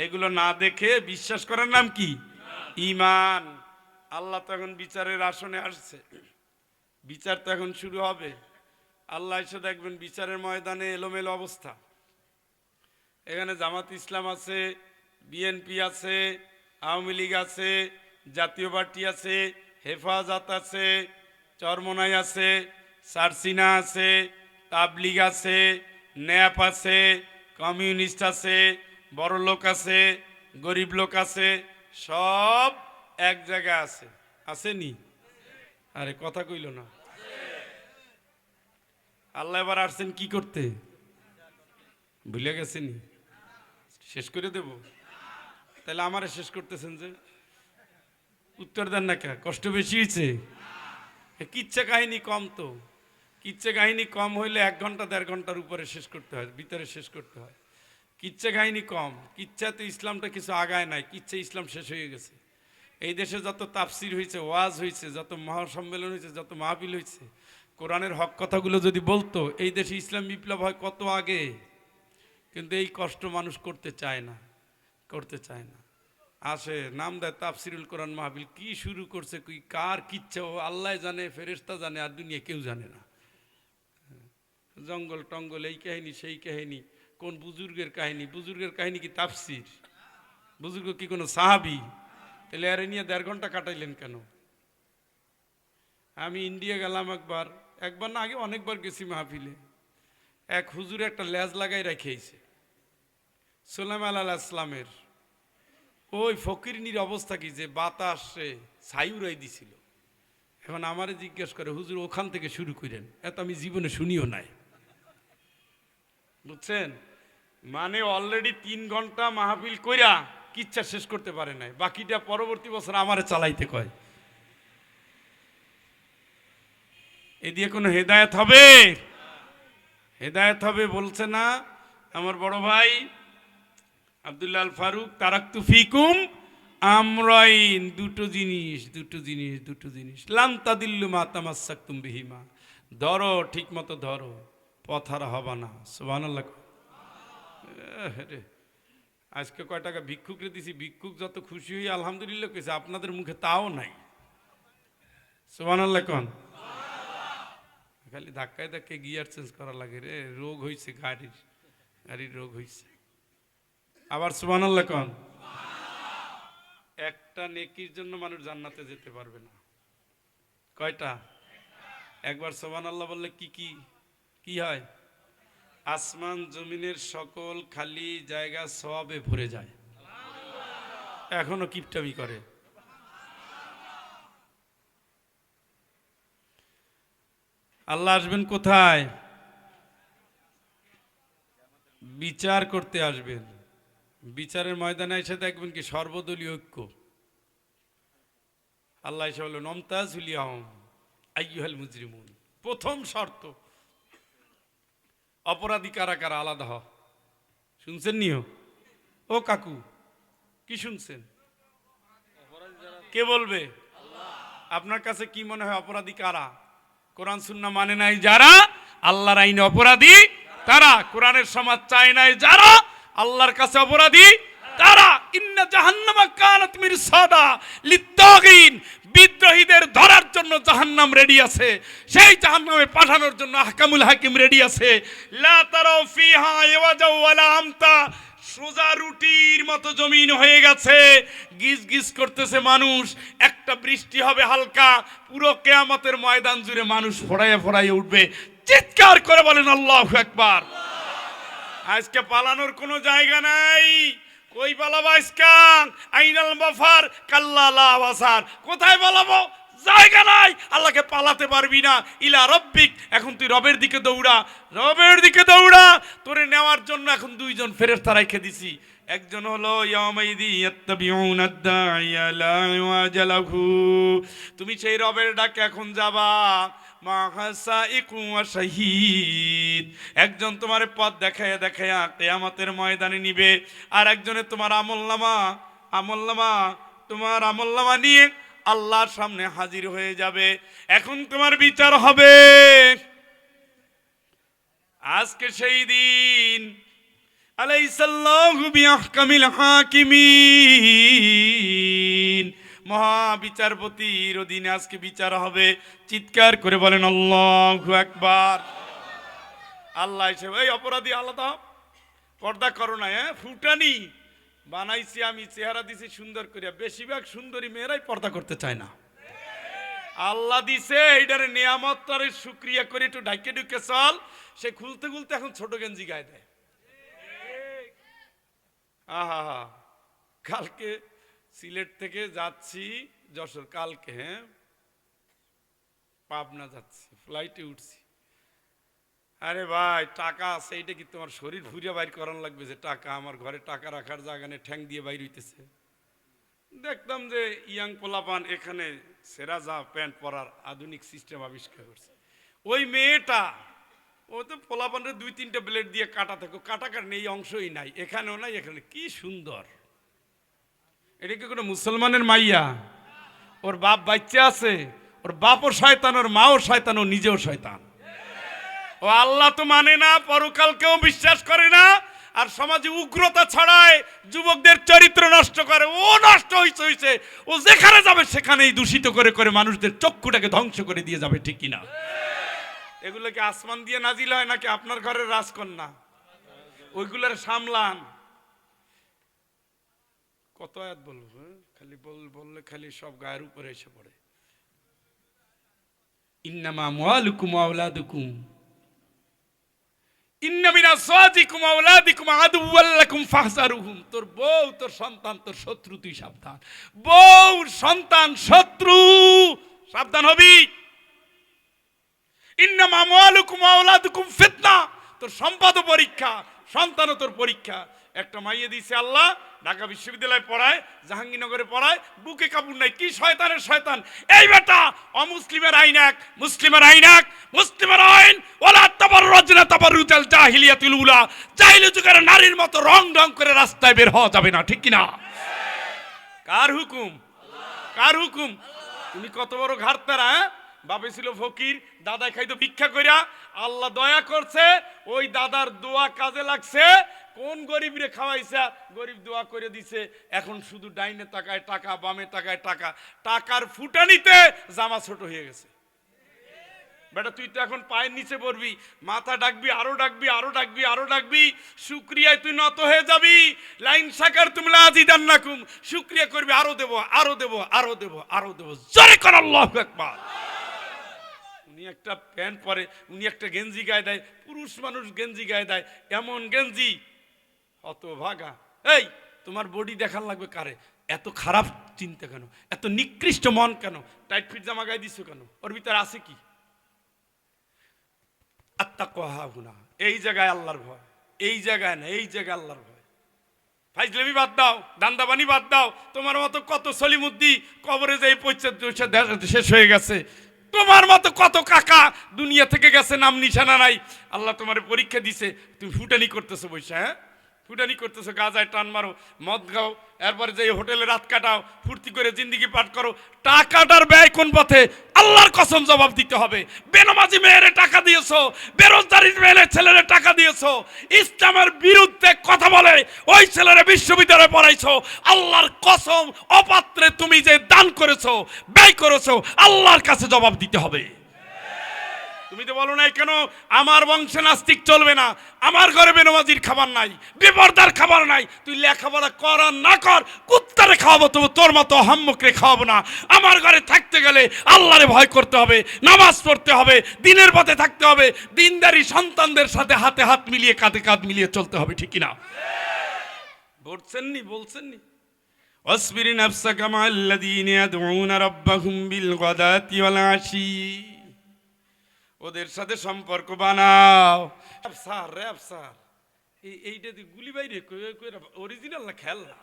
এগুলো না দেখে বিশ্বাস করার নাম কি? ঈমান। আল্লাহ তো এখন বিচারের আসনে আসছে, বিচার তো এখন শুরু হবে। আল্লাহ এসে দেখবেন বিচারের ময়দানে এলোমেলো অবস্থা। এখানে জামাত ইসলাম আছে, বিএনপি আছে, আওয়ামী লীগ আছে, জাতীয় পার্টি আছে, হেফাজত আছে, চরমনাই আছে, সারসিনা আছে, তাবলিগ আছে, ন্যাপ আছে, কমিউনিস্ট আছে, বড় লোক আছে, গরিব লোক আছে, সব এক জায়গায় আছে। আসেনি? আরে কথা কইল না। আল্লাহ এবার আসছেন কি করতে? ভুলে গেছেনি? শেষ করে দেব? তাহলে আমারে শেষ করতেছেন যে? উত্তর দেন না কে? কষ্ট বেশি হয়েছে? কিচ্ছা কাহিনী কম তো। কিচ্ছা কাহিনী কম হইলে 1 ঘন্টা 1.5 ঘন্টার উপরে শেষ করতে হয়, ভিতরে শেষ করতে হয়। কিচ্ছা কাহিনী কম। কিচ্ছাতে ইসলামটা কিছু আগায় নাই, কিচ্ছা ইসলাম শেষ হয়ে গেছে। এই দেশে যত তাফসির হয়েছে, ওয়াজ হয়েছে, যত মহাসম্মেলন হয়েছে, যত মাহফিল হয়েছে, কোরআনের হক কথাগুলো যদি বলতো, এই দেশে ইসলাম বিপ্লব হয় কত আগে। কিন্তু এই কষ্ট মানুষ করতে চায় না, করতে চায় না। আসে নাম দেয় তাফসিরুল কোরআন মাহফিল, কি শুরু করছে, কি কার কিচ্ছা ও আল্লাহ জানে, ফেরেশতা জানে, আর দুনিয়া কেউ জানে না। জঙ্গল টঙ্গল, এই কাহিনী সেই কাহিনী, কোন বুজুর্গের কাহিনী? বুজুর্গের কাহিনী কি তাফসির? বুজুর্গ কি কোনো সাহাবি? তাহলে আরে নিয়ে 1.5 ঘন্টা কাটাইলেন কেন? আমি ইন্ডিয়া গেলাম একবার না, আগে অনেকবার গেছি মাহফিলে। এক হুজুর একটা লেজ লাগাই রেখেছে সুলাইমান আলাইহিস সালামের। ওই ফকিরনির অবস্থা কি যে বাতাসে ছাই উড়াই দিছিল। এখন আমারে জিজ্ঞেস করে, হুজুর ওখান থেকে শুরু করেন, এত আমি জীবনে শুনিও নাই। বুঝছেন? মানে অলরেডি 3 ঘন্টা মাহফিল কইরা কিচ্ছা শেষ করতে পারে নাই, বাকিটা পরবর্তী বছর আমারে চালাইতে কয়। এ দিয়ে কোনো হেদায়েত হবে? হেদায়েত হবে বলছে না আমার বড় ভাই আব্দুল্লাহ আল ফারুক, তারাকতু ফিকুম আমরাইন, দুটো জিনিস লান তাদিল্লু মা তামাসসাকতুম বিহিমা, ধরো ঠিক মতো ধরো, পথারা হবা না। সুবহানাল্লাহ। আজকে কয় টাকা ভিক্ষুকরে দিছি, ভিক্ষুক যত খুশি হই আলহামদুলিল্লাহ কইছে, আপনাদের মুখে তাও নাই। সুবহানাল্লাহ কোন? খালি ধাক্কায় ধাক্কায় গিয়ার চেঞ্জ করা লাগে রে, রোগ হয়েছে, গাড়ির রোগ হয়েছে। আবার সুবহানাল্লাহ কোন? একটা নেকির জন্য মানুষ জান্নাতে যেতে পারবে না। কয়টা? একবার সুবহানাল্লাহ বললে কি হয়? আসমান জমিনের সকল খালি জায়গা সওয়াবে ভরে যায়। এখনো কিপটামি করে। আল্লাহ আসবেন কোথায়? বিচার করতে আসবেন। বিচারের ময়দানে এসে দেখবেন কি সর্বদলীয় ঐক্য। আল্লাহ এসে বললেন নমতাজুল ইয়াউম আইয়ুহাল মুজরিমুন, প্রথম শর্ত অপরাধী কারা কারা আলাদা হ। শুনছেন নিও? ও কাকু কি শুনছেন? কে বলবে? আপনার কাছে কি মনে হয় অপরাধী কারা? কোরআন সুন্নাহ মানে নাই যারা, আল্লাহর আইনে অপরাধী তারা। কোরআনের সমাজ চায় নাই যারা, আল্লাহর কাছে অপরাধী তারা। ইন্না জাহান্নামা কানাত মিরসাদা লিত্তাগিন, বিদ্রোহীদের ধরার জন্য জাহান্নাম রেডি আছে, সেই জাহান্নামে পাঠানোর জন্য আহকামুল হাকিম রেডি আছে। লা তারাউ ফিহা ইয়াওয়াজা ওয়ালা আমতা, সোজা রুটির মতো জমিন হয়ে গেছে, গিজ গিজ করতেছে মানুষ। একটা বৃষ্টি হবে হালকা, পুরো কিয়ামতের ময়দান জুড়ে মানুষ ফোড়াইয়া ফোড়াইয়া উঠবে। চিৎকার করে বলেন আল্লাহু আকবার। আজকে পালানোর কোনো জায়গা নাই। কই পালাবো আজকে? আইনাল মাফার কাল্লা লা ওয়াসার, কোথায় পালাবো? জায়গা নাই। আল্লাহকে পালাতে পারবি না। ইলা রব্বিক, এখন তুই রবের দিকে দৌড়া, রবের দিকে দৌড়া। তোরে নেওয়ার জন্য এখন দুইজন ফেরেশতা রাইখে দিছি। একজন হলো ইয়াউমাইদি ইয়াত্তাবিউনাদ দাইয়া লা ইওয়াজা লাহু, তুমি সেই রবের ডাকে এখন যাবা। মাহাসাইকু ওয়া শাহীদ, একজন তোমার পথ দেখায়া দেখায়া কিয়ামতের ময়দানে নিবে, আর একজনে তোমার তোমার আমলনামা নিয়ে আল্লাহর সামনে হাজির হয়ে যাবে। এখন তোমার বিচার হবে। আজকে সেই দিন। আলাইসাল্লাহু বিআহকামিল হাকিমিন, মহাবিচারপতির অধীনে আজকে বিচার হবে। চিৎকার করে বলেন আল্লাহু আকবার। আল্লাহ এসে, এই অপরাধী আলাদা, পর্দা করো না, ফুটানি বানাইছি আমি, চেহারা দিছি সুন্দর করে। বেশিরভাগ সুন্দরী মেয়েরাই পর্দা করতে চায় না। আল্লাহ দিছে এইটারে নিয়ামতটারে শুকরিয়া করে একটু ঢাকে ঢুকে চল। সে খুলতে খুলতে এখন ছোট গেঞ্জি গায়ে দেয়। আহা, কালকে সিলেট থেকে যাচ্ছি যশোর, কালকে পাবনা যাচ্ছি, ফ্লাইটে উঠছি। আরে ভাই টাকা আছে, এইটা কি তোমার শরীর ফুরিয়া বাইর করানো লাগবে? যে টাকা, আমার ঘরে টাকা রাখার জায়গা নেই, ঠ্যাং দিয়ে বাইর হইতেছে। দেখতাম যে ইয়াং পোলাপান এখানে সেরাজা প্যান্ট পরার আধুনিক সিস্টেম আবিষ্কার করছে। ওই মেয়েটা, ও তো পোলাপানের 2-3টা ব্লেড দিয়ে কাটা থাকো, কাটাকার নেই, অংশই নাই, এখানেও নাই, এখানে কি সুন্দর। এটা কি কোনো মুসলমানের মাইয়া? ওর বাপ বাচ্চা আছে, ওর বাপও শয়তান, ওর মাও শয়তান, ও নিজেও শয়তান। ও আল্লাহ তো মানে না, পরকালকেও বিশ্বাস করে না, আর সমাজে উগ্রতা ছড়ায়, যুবকদের চরিত্র নষ্ট করে। ও নষ্ট হইছে, ও যেখানে যাবে সেখানেই দূষিত করে করে মানুষদের চক্ষুটাকে ধ্বংস করে দিয়ে যাবে, ঠিক কিনা? এগুলো কি আসমান দিয়ে নাজিল হয় নাকি আপনার ঘরের রাজকন্যা? ওইগুলোর সামলান। কত আয়াত বলবো? খালি বললে খালি সব গায়ের উপরে এসে পড়ে। ইন্নামা আমওয়ালুকুম ওয়া আওলাদুকুম ইন্না মিন আসওয়াজিকুম ওয়া আওলাদিকুম আদুওয়াল লাকুম ফাহযারুহুম। তোর বউ, তোর সন্তান, তোর শত্রু, তুই সাবধান। বউ, সন্তান, শত্রু, সাবধান হবি। ইন্নামা আমওয়ালুকুম ওয়া আওলাদুকুম ফিতনা, তোর সম্পদও পরীক্ষা, সন্তানও তোর পরীক্ষা। একটা মাইয়ে দিছে আল্লাহ, ঢাকা বিশ্ববিদ্যালয়ে পড়ায়, জাহাঙ্গীরনগরে পড়ায়, বুকে কাপড় নাই। কি শয়তানের শয়তান এই বেটা! অমুসলিমের আইন এক, মুসলিমের আইন এক। মুসলিমের আইন ওয়ালা তাবাররুজনা তাবাররুজাল জাহিলিয়াতুল উলা, জাহিলি যুগের নারীর মতো রং রং করে রাস্তায় বের হওয়া যাবে না, ঠিক কি না? কার হুকুম? কার হুকুম? তুমি কত বড় ঘাটতারা! বাপে ছিল ফকির, দাদা খাইতো ভিক্ষা কইরা, আল্লাহ দয়া করছে, ওই দাদার দোয়া কাজে লাগছে। কোন গরিব রে খাওয়াইছে? গরিব দোয়া করে দিছে। এখন শুধু ডাইনে তাকায় টাকা, বামে তাকায় টাকা, টাকার ফুটানিতে জামা ছোট হয়ে গেছে। বেটা তুই তো এখন পায়ের নিচে পড়বি, মাথা ডাকবি, আরো ডাকবি, আরো ডাকবি, আরো ডাকবি, শুকরিয়ায় তুই নত হয়ে যাবি। লাইন শাকারতুম লাযিদান্নাকুম, শুকরিয়া করবি, আরো দেব, আরো দেব, আরো দেব, আরো দেব। জোরে কর আল্লাহু আকবার। উনি একটা প্যান্ট পরে, উনি একটা গেঞ্জি গায়ে দেয়, পুরুষ মানুষ গেঞ্জি গায়ে দেয়, এমন গেঞ্জি অত ভাগা। এই তোমার বডি দেখার লাগবে কারে? এত খারাপ চিন্তা কেন? এত নিকৃষ্ট মন কেন? টাইট ফিট জামা গায়ে দিছো কেন? ওর ভিতরে আছে কি? আত্তাকওয়া হাহুনা, এই জায়গায় আল্লাহর ভয়, এই জায়গায় না, এই জায়গায় আল্লাহর ভয়। ফাইজলামি বাদ দাও, দান্দাবানি বাদ দাও। তোমার মতো কত সলিমুদ্দি কবরে যাই পৌঁছে শেষ হয়ে গেছে। তোমার মতো কত কাকা দুনিয়া থেকে গেছে, নাম নিশানা নাই। আল্লাহ তোমার পরীক্ষা দিছে, তুমি ফুটানি করতেছো বৈশা, ফুটানি করতেছো, গাজায় টান মারো, মদ খাও, এরপরে যে হোটেলে রাত কাটাও, ফুর্তি করে জিন্দিগি পার করো। টাকাটার ব্যয় কোন পথে? আল্লাহর কসম জবাব দিতে হবে। বেনামাজি মেয়েরে টাকা দিয়েছো, বেরোজগারি মেয়ের ছেলেরে টাকা দিয়েছো, ইসলামের বিরুদ্ধে কথা বলে ওই ছেলেরে বিশ্ববিদ্যালয়ে পড়াইছো, আল্লাহর কসম অপাত্রে তুমি যে দান করেছো, ব্যয় করেছো, আল্লাহর কাছে জবাব দিতে হবে। তুমি তো বলো নাই কেন আমার বংশে নাস্তিক চলবে না, আমার ঘরে বেনামাজির খাবার নাই, বেপরদার খাবার নাই। তুই লেখাপড়া কর আর না কর, কুত্তারে খাওয়াবো, তবু তোর মতো হাম্মুকরে খাওয়াবো না। আমার ঘরে থাকতে গেলে আল্লাহরে ভয় করতে হবে, নামাজ পড়তে হবে, দিনের পথে থাকতে হবে, দিনদারি সন্তানদের সাথে হাতে হাত মিলিয়ে কাঁধে কাঁধ মিলিয়ে চলতে হবে, ঠিক কিনা? বলছেননি ওয়াসবিরি নাফসাকা মাআল্লাযীনা ইয়াদউনা রাব্বাহুম বিল গাদাতি ওয়াল আশি। ওদের সাথে সম্পর্ক বানাও। র্যাপ স্যার এইটা গুলি বাইরে অরিজিনাল না খেলনা?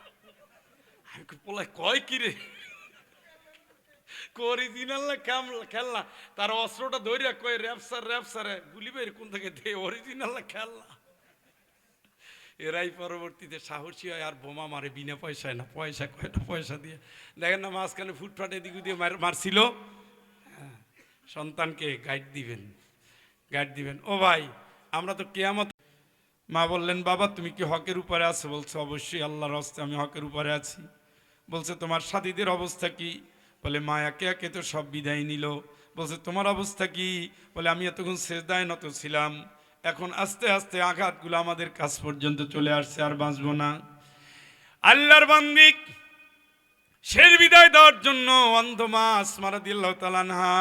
পোলায় কয় কি রে, অরিজিনাল না খেলনা? তার অস্ত্রটা ধরে কয় র্যাপ স্যার গুলি বাইরে কোন থেকে দে, অরিজিনাল না খেলনা? এরাই পরবর্তীতে সাহসী হয় আর বোমা মারে বিনা পয়সায় না, পয়সা কয়টা পয়সা দিয়ে। দেখেন না মাঝখানে ফুটফাটে দিক দিয়ে মারছিল। সন্তানকে গাইড দিবেন। ও ভাই, আমরা তো কিয়ামত। মা বললেন, বাবা তুমি কি হকের উপরে আছো? বলছে, অবশ্যই আল্লাহর রাস্তায় আমি হকের উপরে আছি। বলছে, তোমার সাথীদের অবস্থা কি? বলে, মা একে একে তো সব বিদায় নিল। বলছে, তোমার অবস্থা কি? বলে, আমি এতক্ষণ সেজদায় নত ছিলাম, এখন আস্তে আস্তে আঘাতগুলো আমাদের কাছ পর্যন্ত চলে আসছে, আর বাঁচবো না। আল্লাহর বান্দি শের বিদায় দেওয়ার জন্য অন্ধ মা আসমা রাদিয়াল্লাহু তাআলা আনহা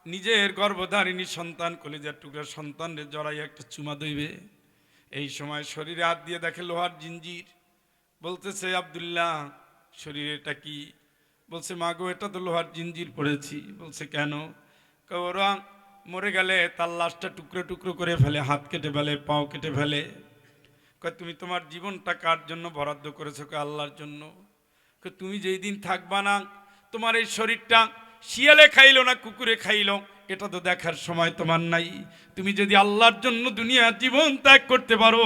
নিজের গর্ভধারিণী সন্তান, কলিজার টুকরা সন্তানের জড়াই একটা চুমা দইবে। এই সময় শরীরে হাত দিয়ে দেখে লোহার জিঞ্জির। বলতেছে, আব্দুল্লাহ শরীরে এটা কি? বলছে, মা গো, এটা তো লোহার জিঞ্জির পড়েছি। বলছে, কেন? ওরা মরে গেলে তার লাশটা টুকরো টুকরো করে ফেলে, হাত কেটে ফেলে, পাও কেটে ফেলে। তুমি তোমার জীবনটা কার জন্য বরাদ্দ করেছো? আল্লাহর জন্য। তুমি যেই দিন থাকবা না, তোমার এই শরীরটা শিয়ালে খাইলো না কুকুরে খাইলো, এটা তো দেখার সময় তোমার নাই। তুমি যদি আল্লাহর জন্য দুনিয়ার জীবন ত্যাগ করতে পারো,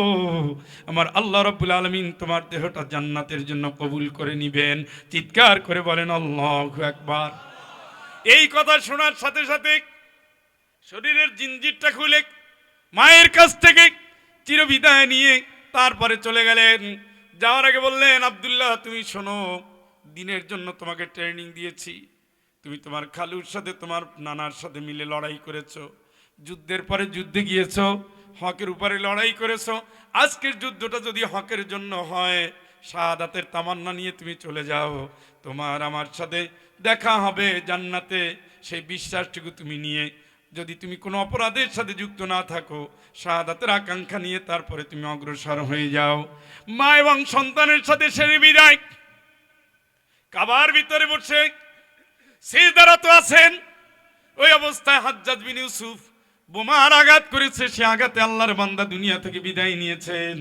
আমার আল্লাহ রাব্বুল আলামিন তোমার দেহটা জান্নাতের জন্য কবুল করে নিবেন। চিৎকার করে বলেন আল্লাহু আকবার। এই কথা শোনার সাথে সাথে শরীরের জিঞ্জিরটা খুলে মায়ের কাছ থেকে চিরবিদায় নিয়ে তারপরে চলে গেলেন। যাওয়ার আগে বললেন, আব্দুল্লাহ তুমি শোনো, দিনের জন্য তোমাকে ট্রেনিং দিয়েছি। তুমি তোমার খালুর সাথে, তোমার নানার সাথে মিলে লড়াই করেছো, যুদ্ধের পরে যুদ্ধে গিয়েছো, হকের উপরে লড়াই করেছো। আজকের যুদ্ধটা যদি হকের জন্য হয়, শাহাদাতের তামান্না নিয়ে তুমি চলে যাও, তোমার আমার সাথে দেখা হবে জান্নাতে। সেই বিশ্বাসটুকু তুমি নিয়ে, যদি তুমি কোনো অপরাধের সাথে যুক্ত না থাকো, শাহাদাতের আকাঙ্ক্ষা নিয়ে তারপরে তুমি অগ্রসর হয়ে যাও। মা এবং সন্তানের সাথে সেরে বিদায়। কাবার ভিতরে বসে সিজদারত আছেন। ওই অবস্থায় হাজ্জাজ বিন ইউসুফ বোমার আঘাত করেছে, সে আঘাতে আল্লাহর বান্দা দুনিয়া থেকে বিদায় নিয়েছেন।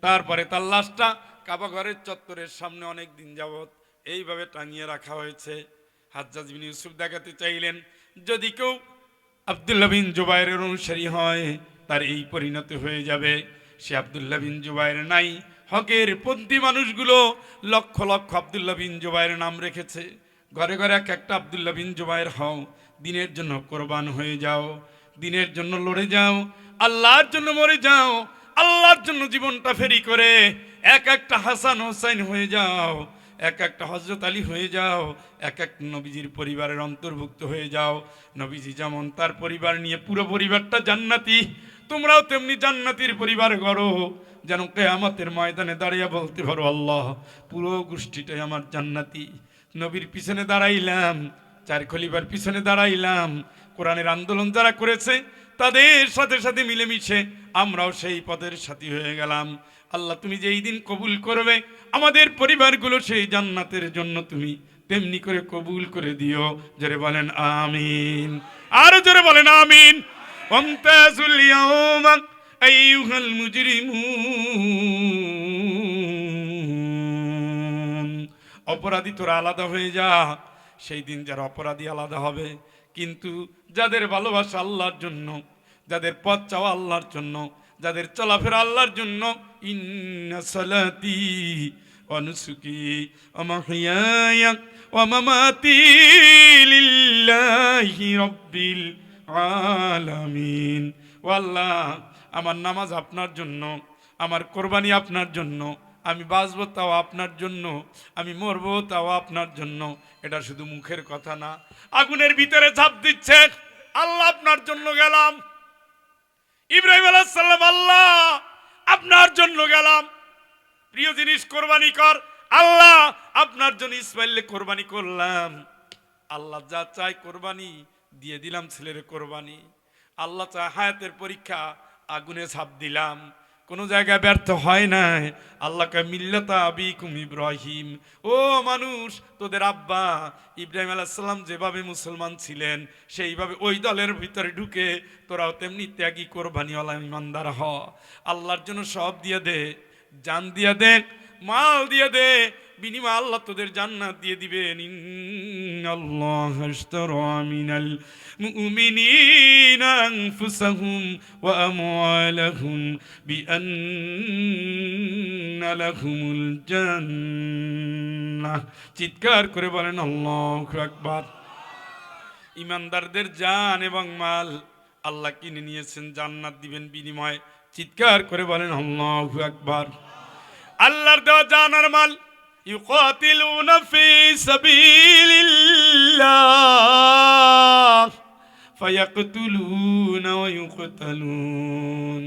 তারপরে তার লাশটা কাবা ঘরের চত্বরের সামনে অনেক দিন যাবত এইভাবে টাঙিয়ে রাখা হয়েছে। হাজ্জাজ বিন ইউসুফ দেখাতে চাইলেন, যদি কেউ আব্দুল্লাহ বিন জুবাইরের অনুসারী হয়, তার এই পরিণতি হয়ে যাবে। সে আব্দুল্লাহ বিন জুবাইর নাই। হকের পন্থী মানুষগুলো লক্ষ লক্ষ আব্দুল্লাহ বিন জুবাইরের নাম রেখেছে। ঘরে ঘরে এক একটা আব্দুল্লাহ বিন জুবাইর হও, দিনের জন্য কোরবান হয়ে যাও, দিনের জন্য লড়ে যাও, আল্লাহর জন্য মরে যাও, আল্লাহর জন্য জীবনটা ফেরি করে এক একটা হাসান হোসাইন হয়ে যাও, এক একটা হযরত আলী হয়ে যাও, এক এক নবীজির পরিবারের অন্তর্ভুক্ত হয়ে যাও। নবীজি যেমন তার পরিবার নিয়ে পুরো পরিবারটা জান্নাতি, তোমরাও তেমনি জান্নাতির পরিবার গড়ো, যেন কিয়ামতের ময়দানে দাঁড়িয়ে বলতে পারো, আল্লাহ পুরো গোষ্ঠীটাই আমার জান্নাতি। নবীর পিছনে দাঁড়াইলাম, চার খলিফার পিছনে দাঁড়াইলাম, কোরআনের আন্দোলন যারা করেছে তাদের সাথে সাথে মিলেমিশে আমরাও সেই পদের সাথী হয়ে গেলাম। আল্লাহ তুমি যেই দিন কবুল করবে আমাদের পরিবারগুলো সেই জান্নাতের জন্য তুমি তেমনি করে কবুল করে দিও। জোরে বলেন আমিন, আরো জোরে বলেন আমিন। ওয়ামতাজুল ইয়াওমা আইয়ুহাল মুজরিমুন। অপরাধী তোরা আলাদা হয়ে যা, সেই দিন যারা অপরাধী আলাদা হবে, কিন্তু যাদের ভালোবাসা আল্লাহর জন্য, যাদের পথ চাওয়া আল্লাহর জন্য, যাদের চলাফেরা আল্লাহর জন্য, ইন্না সালাতি ওয়া নুসুকি ওয়া মাহইয়ায়া ওয়া মামাতি লিল্লাহি লিল্লাহি রাব্বিল আলামিন। ও আল্লাহ, আমার নামাজ আপনার জন্য, আমার কোরবানি আপনার জন্য, আমি বাঁচবো তাও আপনার জন্য, আমি মরবো তাও আপনার জন্য। এটা শুধু মুখের কথা না, আগুনের ভিতরে ঝাঁপ দিচ্ছে, আল্লাহ আপনার জন্য গেলাম। ইব্রাহিম আলাইহিস সালাম, আল্লাহ আপনার জন্য গেলাম। প্রিয় জিনিস কোরবানি কর, আল্লাহ আপনার জন্য ইসমাইলে কোরবানি করলাম। আল্লাহ যা চাই কোরবানি দিয়ে দিলাম, ছেলের কোরবানি। আল্লাহ চায় হায়াতের পরীক্ষা, আগুনে ঝাঁপ দিলাম, কোনো জায়গায় ব্যর্থ হয় নাই। আল্লাহকে মিল্লাতা আবিকুম ইব্রাহিম, ও মানুষ, তোদের আব্বা ইব্রাহিম আলাইহিস সালাম যেভাবে মুসলমান ছিলেন, সেইভাবে ওই দলের ভিতরে ঢুকে তোরাও তেমনি ত্যাগী কোরবানিওয়ালা ইমানদার হ। আল্লাহর জন্য সব দিয়ে দে, জান দিয়ে দে, মাল দিয়ে দে, বিনিময় আল্লাহ তোদের জান্নাত দিয়ে দিবেন। ইন্নাল্লাহ আশতারা মিনাল মুমিনিনা আনফুসাহুম ওয়া আমওয়ালাহুম বিআন্না লাহুমুল জান্নাহ। চিৎকার করে বলেন আল্লাহু আকবার। ইমানদারদের জান এবং মাল আল্লাহ কিনে নিয়েছেন, জান্নাত দিবেন বিনিময়ে। চিৎকার করে বলেন আল্লাহু আকবার। আল্লাহর দেওয়া জান আর মাল, ইউকাতিলুনা ফি সাবিলিল্লাহ ফায়াকতুলুনা ওয়া ইউকতালুন।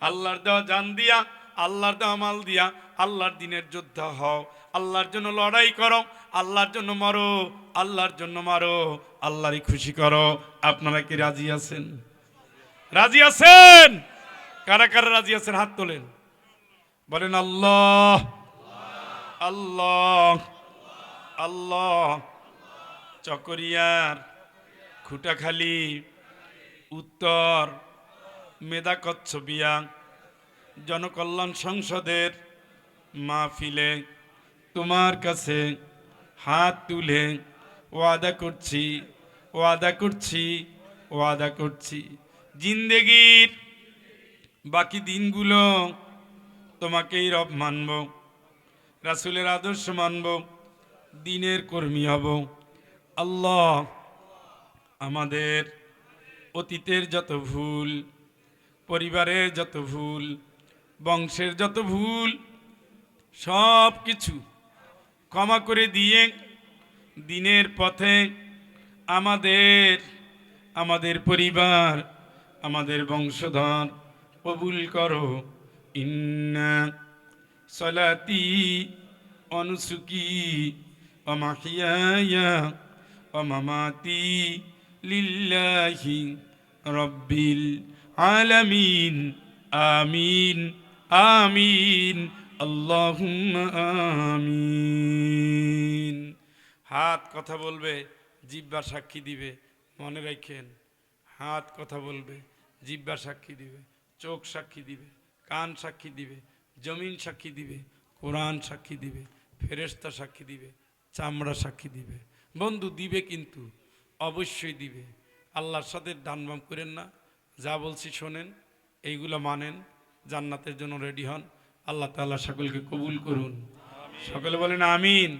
আল্লাহর দেওয়া জান দিয়া, আল্লাহর দেওয়া মাল দিয়া আল্লাহর দ্বীনের যোদ্ধা হও, আল্লাহর জন্য লড়াই করো, আল্লাহর জন্য মরো, আল্লাহর জন্য মারো, আল্লাহরই খুশি করো। আপনারা কি রাজি আছেন? রাজি আছেন? কারা কারা রাজি আছেন হাত তোলেন, বলেন আল্লাহ আল্লাহ আল্লাহ। চকরিয়ার, খুটাখালী, উত্তর, মেদাকচ্ছবিয়া জনকল্যাণ সংসদের মাহফিলে তোমার কাছে হাত তুলে ওয়াদা করছি, ওয়াদা করছি, ওয়াদা করছি, জিন্দেগির বাকি দিনগুলো তোমাকেই রব মানব, রাসূলের আদর্শ মানব, দ্বীনের কর্মী হব। আল্লাহ, আমাদের অতীতের যত ভুল, পরিবারের যত ভুল, বংশের যত ভুল, সব কিছু ক্ষমা করে দিয়ে দ্বীনের পথে আমাদের পরিবার, আমাদের বংশধর কবুল করো। ইন্না সলাতি ওয়া নুসুকি ওয়া মাহইয়ায়া ওয়া মামাতি লিল্লাহি রাব্বিল আলামিন। আমিন আমিন আল্লাহুম্মা আমিন। হাত কথা বলবে, জিহ্বা সাক্ষী দিবে, মনে রাখেন। হাত কথা বলবে, জিহ্বা সাক্ষী দিবে, চোখ সাক্ষী দিবে, কান সাক্ষী দিবে, জমিন সাক্ষী দিবে, কোরআন সাক্ষী দিবে, ফেরেশতা সাক্ষী দিবে, চামড়া সাক্ষী দিবে। বন্ধু দিবে, কিন্তু অবশ্যই দিবে। আল্লাহর সাথে ডানবাম করেন না, যা বলছি শোনেন, এইগুলো মানেন, জান্নাতের জন্য রেডি হন। আল্লাহ তাআলা সকলকে কবুল করুন। সকলে বলেন আমিন।